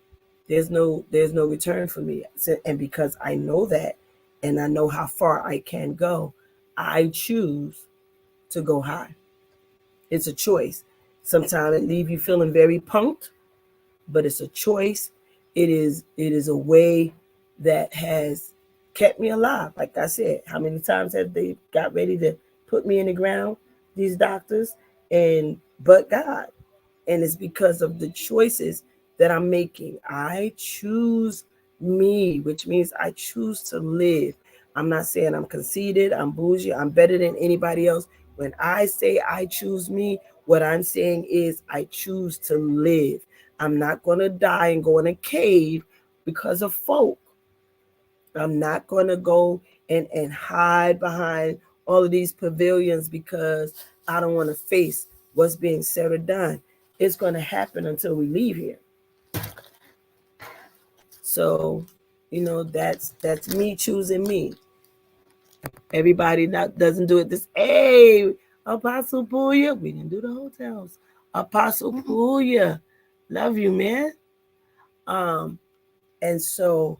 there's no return for me. And because I know that, and I know how far I can go, I choose to go high. It's a choice. Sometimes it leaves you feeling very punked, but it's a choice. It is a way that has kept me alive. Like I said, how many times have they got ready to put me in the ground, these doctors, but God. And it's because of the choices that I'm making. I choose me, which means I choose to live. I'm not saying I'm conceited, I'm bougie, I'm better than anybody else. When I say I choose me, what I'm saying is I choose to live. I'm not going to die and go in a cave because of folk. I'm not going to go and hide behind all of these pavilions because I don't want to face what's being said or done. It's going to happen until we leave here. So, that's me choosing me. Everybody not doesn't do it this. Hey, Apostle Puya, we didn't do the hotels. Apostle Puya, love you, man. Um, and so,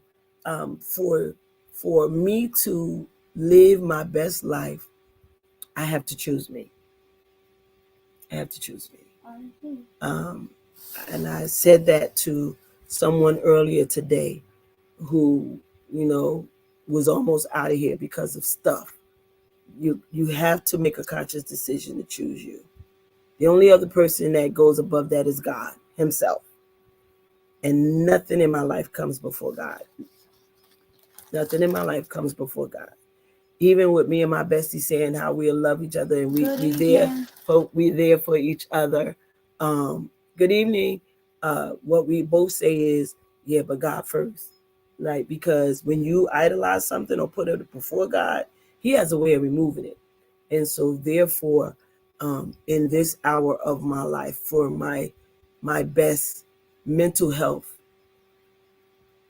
for me to live my best life, I have to choose me. I have to choose me. And I said that to someone earlier today who, was almost out of here because of stuff. You have to make a conscious decision to choose you. The only other person that goes above that is God himself. And nothing in my life comes before God. Nothing in my life comes before God. Even with me and my bestie saying how we love each other and we're there for each other. Good evening. What we both say is, yeah, but God first. Like, because when you idolize something or put it before God, he has a way of removing it. And so therefore, in this hour of my life, for my best mental health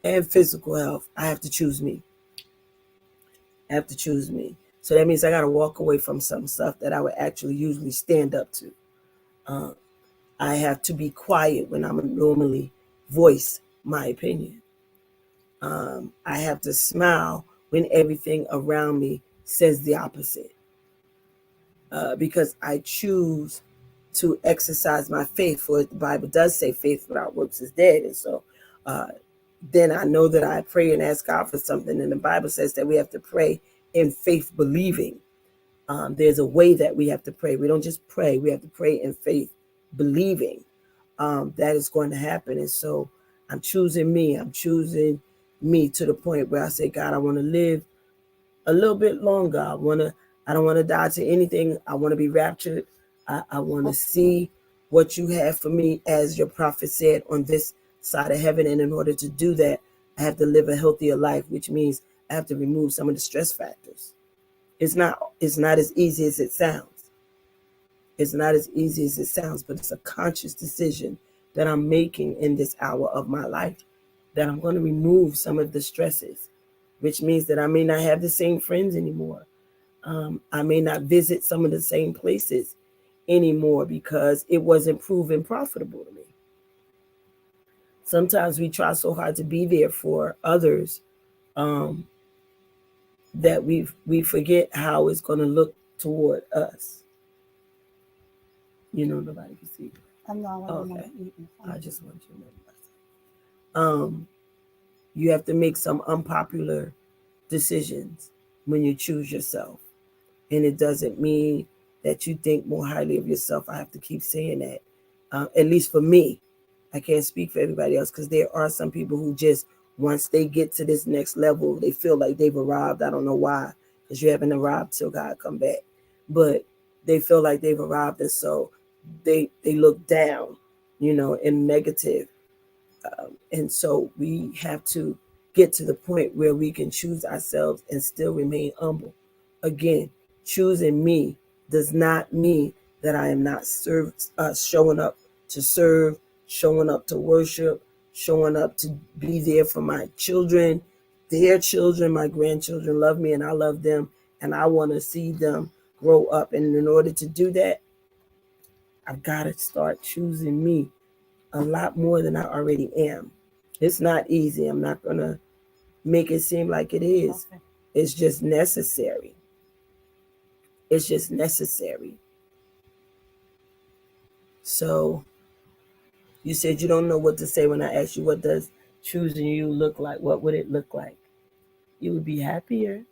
and physical health, I have to choose me. I have to choose me. So that means I got to walk away from some stuff that I would actually usually stand up to. I have to be quiet when I'm normally voice my opinion. I have to smile when everything around me says the opposite. Because I choose to exercise my faith. For the Bible does say faith without works is dead. And so then I know that I pray and ask God for something. And the Bible says that we have to pray in faith believing. There's a way that we have to pray. We don't just pray. We have to pray in faith believing that is going to happen. And so I'm choosing me. I'm choosing me to the point where I say, God, I want to live a little bit longer. I don't want to die to anything. I want to be raptured. I want to see what you have for me, as your prophet said, on this side of heaven. And in order to do that, I have to live a healthier life, which means I have to remove some of the stress factors. It's not as easy as it sounds. It's not as easy as it sounds, but it's a conscious decision that I'm making in this hour of my life, that I'm going to remove some of the stresses, which means that I may not have the same friends anymore. I may not visit some of the same places anymore because it wasn't proven profitable to me. Sometimes we try so hard to be there for others that we forget how it's going to look toward us. Nobody can see. Okay. I just want you to know. You have to make some unpopular decisions when you choose yourself. And it doesn't mean that you think more highly of yourself. I have to keep saying that. At least for me. I can't speak for everybody else, because there are some people who just, once they get to this next level, they feel like they've arrived. I don't know why, because you haven't arrived till God come back. But they feel like they've arrived, and so they look down, in negative. And so we have to get to the point where we can choose ourselves and still remain humble. Again, choosing me does not mean that I am not showing up to serve, showing up to worship, showing up to be there for my children. Their children, my grandchildren love me and I love them, and I want to see them grow up. And in order to do that, I've got to start choosing me a lot more than I already am. It's not easy. I'm not going to make it seem like it is. Okay. It's just necessary. It's just necessary. So you said you don't know what to say when I asked you, what does choosing you look like? What would it look like? You would be happier.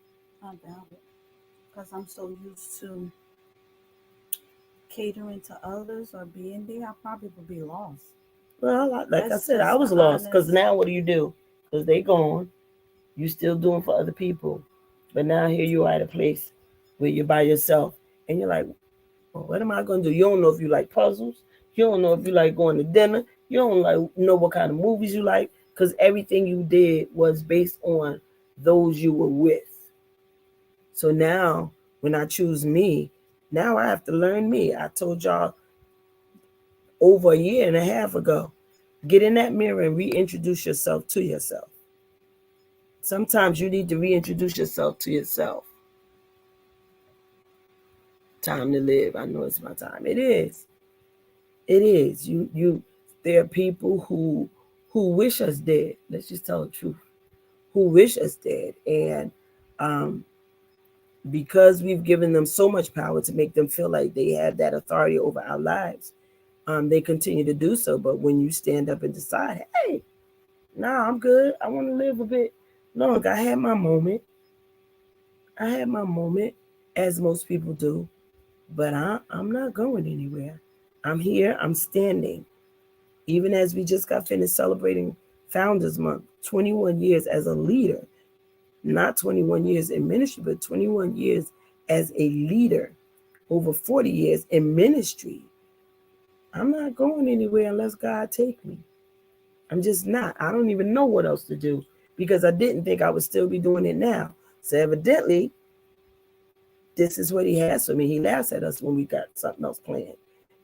I doubt it. Because I'm so used to catering to others or being there, I probably would be lost. Well, like I said, I was lost, because now what do? Because they gone. You still doing for other people. But now here you are at a place where you're by yourself and you're like, well, what am I going to do? You don't know if you like puzzles. You don't know if you like going to dinner. You don't like know what kind of movies you like because everything you did was based on those you were with. So now when I choose me, now I have to learn me. I told y'all over a year and a half ago, get in that mirror and reintroduce yourself to yourself. Sometimes you need to reintroduce yourself to yourself. Time to live. I know it's my time. It is. It is. You there are people who wish us dead. Let's just tell the truth. Who wish us dead. And um because we've given them so much power to make them feel like they have that authority over our lives, they continue to do so. But when you stand up and decide, hey, nah, I'm good. I want to live a bit longer. I had my moment. I had my moment, as most people do. But I'm not going anywhere. I'm here. I'm standing. Even as we just got finished celebrating Founders Month, 21 years as a leader, not 21 years in ministry, but 21 years as a leader, over 40 years in ministry. I'm not going anywhere unless God take me. I'm just not. I don't even know what else to do because I didn't think I would still be doing it now. So evidently, this is what he has for me. He laughs at us when we got something else planned,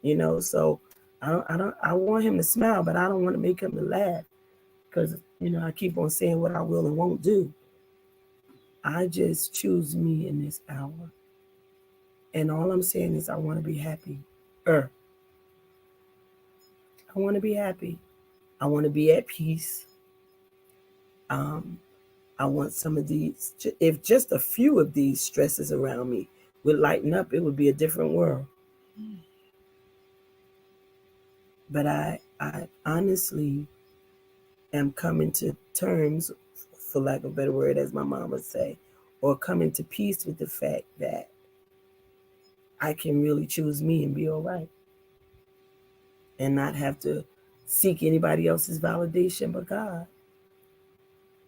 you know. So I want him to smile, but I don't want to make him to laugh because I keep on saying what I will and won't do. I just choose me in this hour, and all I'm saying is I want to be happy. I want to be happy. I want to be at peace. Um, I want some of these. If just a few of these stresses around me would lighten up, it would be a different world. But I honestly am coming to terms, for lack of a better word, as my mom would say, or coming to peace with the fact that I can really choose me and be all right and not have to seek anybody else's validation but God.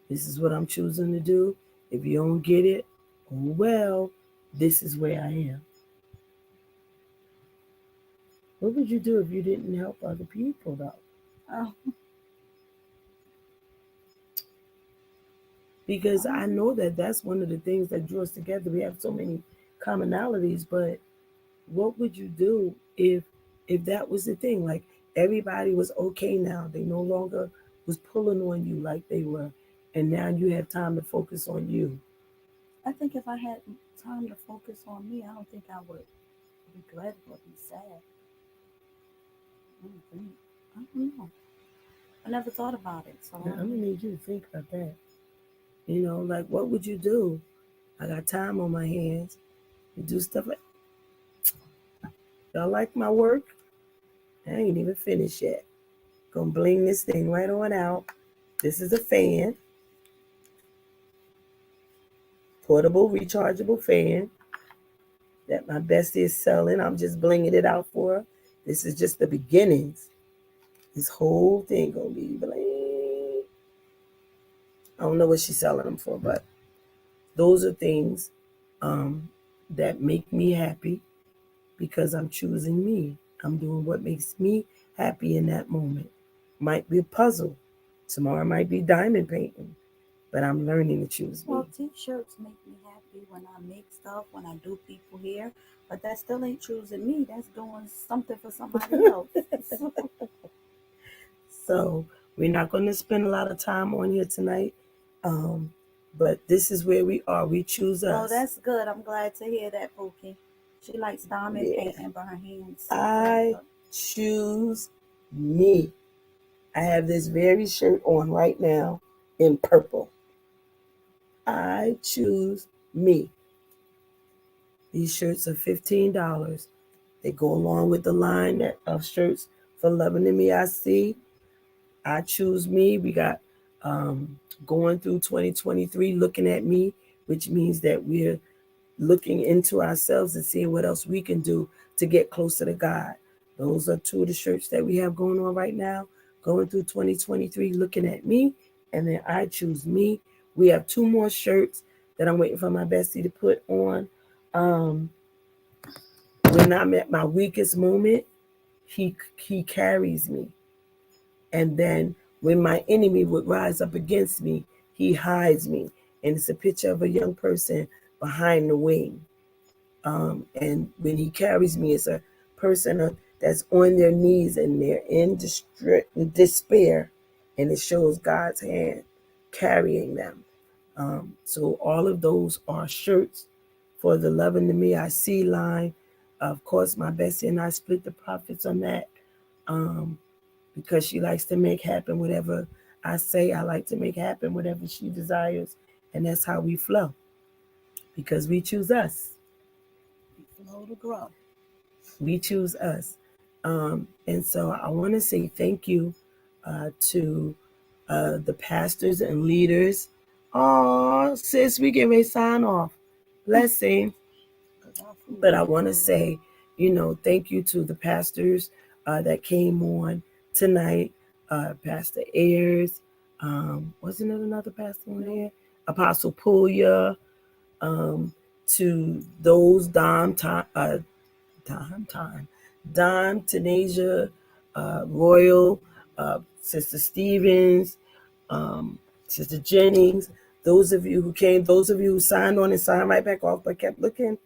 This is what I'm choosing to do. If you don't get it, oh well, this is where I am. What would you do if you didn't help other people, though? Oh, Because I know that that's one of the things that drew us together. We have so many commonalities, but what would you do if that was the thing? Like everybody was okay now. They no longer was pulling on you like they were. And now you have time to focus on you. I think if I had time to focus on me, I don't think I would regret it or be sad. I don't think. I don't know. I never thought about it. So Now, I'm gonna need you to think about that. Like what would you do? I got time on my hands to do stuff like y'all like my work? I ain't even finished yet. Gonna bling this thing right on out. This is a fan, portable, rechargeable fan that my bestie is selling. I'm just blinging it out for her. This is just the beginnings. This whole thing gonna be bling. I don't know what she's selling them for, but those are things that make me happy because I'm choosing me. I'm doing what makes me happy in that moment. Might be a puzzle. Tomorrow might be diamond painting, but I'm learning to choose me. well, t-shirts make me happy when I make stuff, when I do people here, but that still ain't choosing me. That's doing something for somebody else. So we're not going to spend a lot of time on here tonight. Um, but this is where we are. We choose Oh, us. that's good. I'm glad to hear that, Pookie. She likes diamond Yeah. painting, but her hands. I choose me. I have this very shirt on right now in purple. I choose me. These shirts are $15. They go along with the line of shirts for Loving in Me I See. I choose me. We got going through 2023 looking at me, which means that we're looking into ourselves and seeing what else we can do to get closer to God. Those are two of the shirts that we have going on right now. Going through 2023 looking at me, and then I choose me. We have two more shirts that I'm waiting for my bestie to put on. When I'm at my weakest moment, he carries me. And then when my enemy would rise up against me, he hides me. And it's a picture of a young person behind the wing. And when he carries me, it's a person that's on their knees and they're in despair, and it shows God's hand carrying them. So all of those are shirts for the Loving the Me I See line. Of course, my bestie and I split the profits on that, because she likes to make happen whatever I say. I like to make happen whatever she desires, and that's how we flow, because we choose us. We flow to grow. We choose us. And so I want to say thank you to the pastors and leaders. Oh, sis, we get ready to sign off. Blessing. But I want to say, thank you to the pastors that came on tonight. Pastor Ayers. Wasn't it another pastor on there? Apostle Puglia. To those Dom, Tanasia, Royal, Sister Stevens, Sister Jennings, those of you who came, those of you who signed on and signed right back off but kept looking,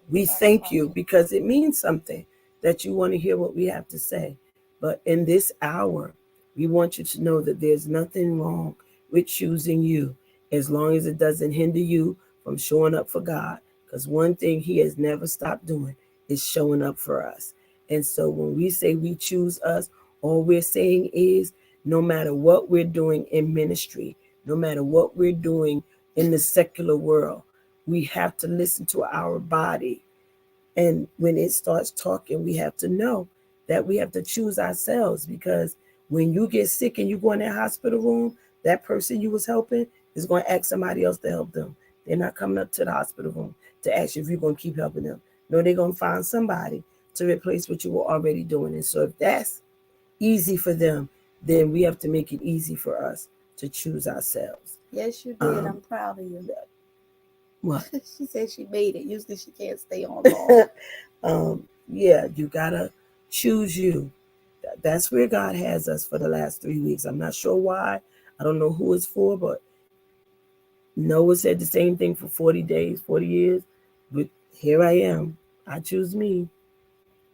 we thank you, because it means something that you want to hear what we have to say. But in this hour, we want you to know that there's nothing wrong with choosing you, as long as it doesn't hinder you from showing up for God. Because one thing he has never stopped doing is showing up for us. And so when we say we choose us, all we're saying is, no matter what we're doing in ministry, no matter what we're doing in the secular world, we have to listen to our body. And when it starts talking, we have to know that we have to choose ourselves, because when you get sick and you go in that hospital room, that person you was helping is going to ask somebody else to help them. They're not coming up to the hospital room to ask you if you're going to keep helping them. No, they're going to find somebody to replace what you were already doing. And so if that's easy for them, then we have to make it easy for us to choose ourselves. Yes, you did. I'm proud of you. What? She said she made it. Usually she can't stay on long. Yeah, you got to choose you. That's where God has us for the last 3 weeks. I'm not sure why. I don't know who it's for, but Noah said the same thing for 40 days, 40 years. But here I am. I choose me,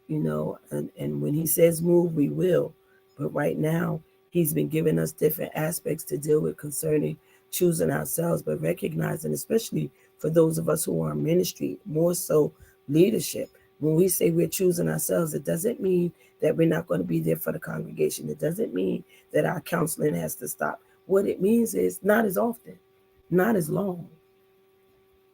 and when he says move, we will. But right now, he's been giving us different aspects to deal with concerning choosing ourselves, but recognizing, especially for those of us who are in ministry, more so leadership. When we say we're choosing ourselves, it doesn't mean that we're not going to be there for the congregation. It doesn't mean that our counseling has to stop. What it means is not as often, not as long.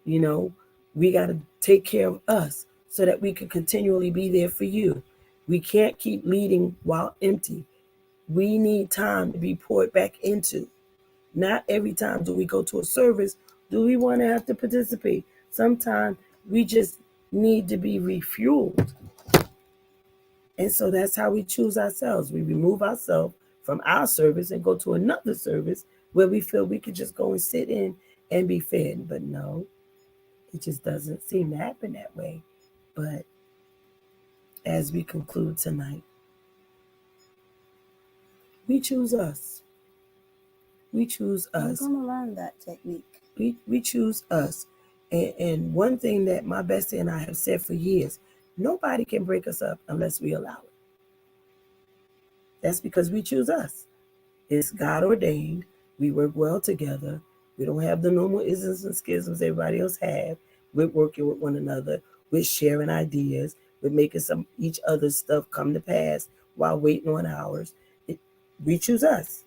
We got to take care of us so that we can continually be there for you. We can't keep leading while empty. We need time to be poured back into. Not every time do we go to a service do we want to have to participate. Sometimes we just need to be refueled. And so that's how we choose ourselves. We remove ourselves from our service and go to another service where we feel we could just go and sit in and be fed. But no, it just doesn't seem to happen that way. But as we conclude tonight, we choose us. We choose us. I'm going to learn that technique. We choose us. And one thing that my bestie and I have said for years, nobody can break us up unless we allow it. That's because we choose us. It's God ordained. We work well together. We don't have the normal isms and schisms everybody else have. We're working with one another. We're sharing ideas. We're making each other's stuff come to pass while waiting on ours. We choose us.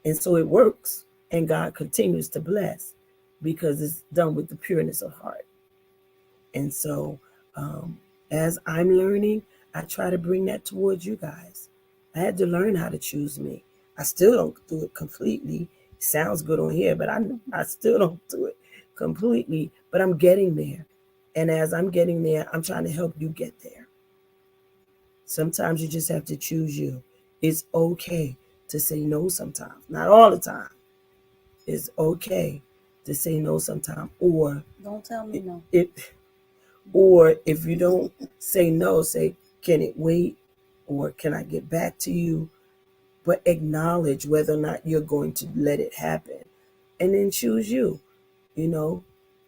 And so it works. And God continues to bless because it's done with the pureness of heart. And so as I'm learning, I try to bring that towards you guys. I had to learn how to choose me. I still don't do it completely. It sounds good on here, but I still don't do it completely. But I'm getting there. And as I'm getting there, I'm trying to help you get there. Sometimes you just have to choose you. It's okay to say no sometimes. Not all the time. It's okay to say no sometimes. Or don't tell me no. Or if you don't say no, say, can it wait? Or can I get back to you? but acknowledge whether or not you're going to let it happen, and then choose you. You know,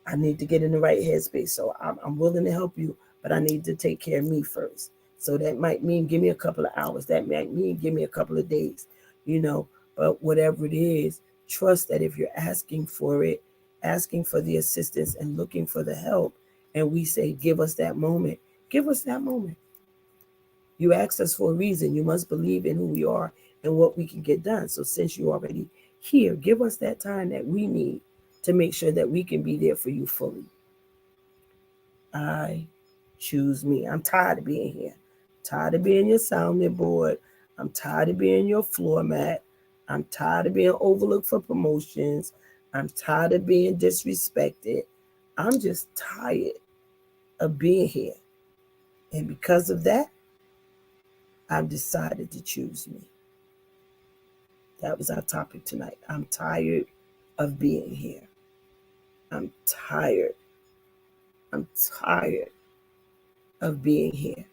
I need to get in the right headspace, so I'm willing to help you, but I need to take care of me first. So that might mean give me a couple of hours. That might mean give me a couple of days. You know, but whatever it is, trust that if you're asking for it, asking for the assistance and looking for the help, and we say, give us that moment, give us that moment. You asked us for a reason. You must believe in who we are and what we can get done. So since you're already here, give us that time that we need to make sure that we can be there for you fully. I choose me. I'm tired of being here. Tired of being your sounding board. I'm tired of being your floor mat. I'm tired of being overlooked for promotions. I'm tired of being disrespected. I'm just tired of being here. And because of that, I've decided to choose me. That was our topic tonight. I'm tired of being here. I'm tired. I'm tired of being here.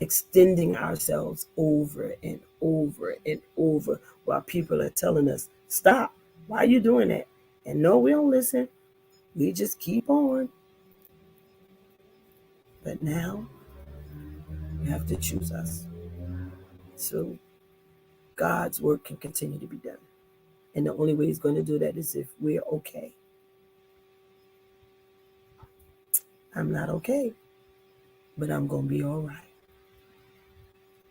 Extending ourselves over and over and over while people are telling us, stop. Why are you doing that? And no, we don't listen. We just keep on. But now you have to choose us. So God's work can continue to be done. And the only way He's going to do that is if we're okay. I'm not okay, but I'm going to be all right.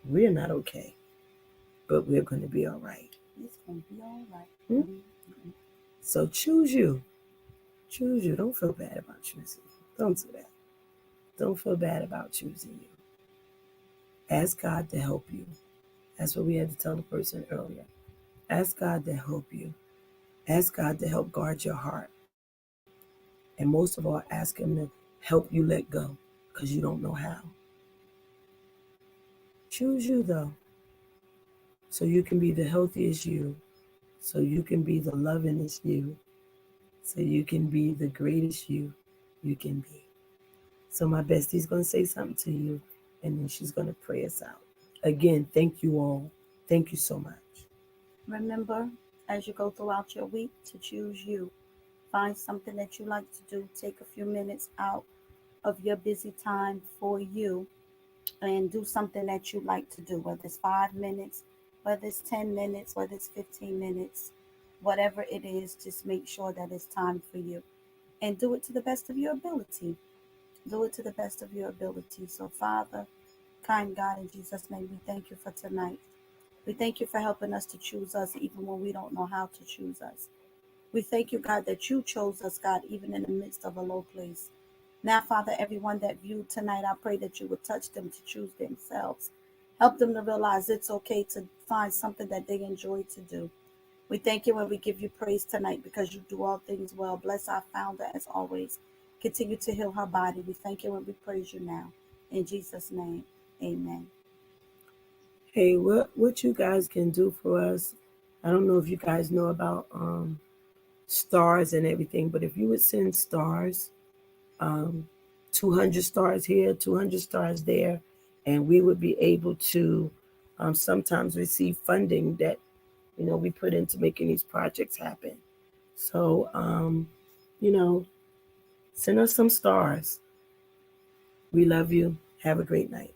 We're not okay, but we're going to be all right. It's going to be all right. Mm-hmm. So choose you. Choose you. Don't feel bad about choosing. Don't do that. Don't feel bad about choosing you. Ask God to help you. That's what we had to tell the person earlier. Ask God to help you. Ask God to help guard your heart. And most of all, ask Him to help you let go because you don't know how. Choose you, though, so you can be the healthiest you, so you can be the lovingest you, so you can be the greatest you can be. So my bestie's going to say something to you, and then she's going to pray us out. Again, thank you all. Thank you so much. Remember, as you go throughout your week, to choose you. Find something that you like to do. Take a few minutes out of your busy time for you and do something that you like to do, whether it's 5 minutes, whether it's 10 minutes, whether it's 15 minutes, whatever it is, just make sure that it's time for you. And do it to the best of your ability. Do it to the best of your ability. So, Father, kind God, in Jesus' name, we thank you for tonight. We thank you for helping us to choose us even when we don't know how to choose us. We thank you, God, that you chose us, God, even in the midst of a low place. Now, Father, everyone that viewed tonight, I pray that you would touch them to choose themselves. Help them to realize it's okay to find something that they enjoy to do. We thank you and we give you praise tonight because you do all things well. Bless our founder as always. Continue to heal her body. We thank you and we praise you now. In Jesus' name, amen. Hey, what you guys can do for us, I don't know if you guys know about stars and everything, but if you would send stars, 200 stars here, 200 stars there, and we would be able to sometimes receive funding that we put into making these projects happen. So send us some stars. We love you. Have a great night.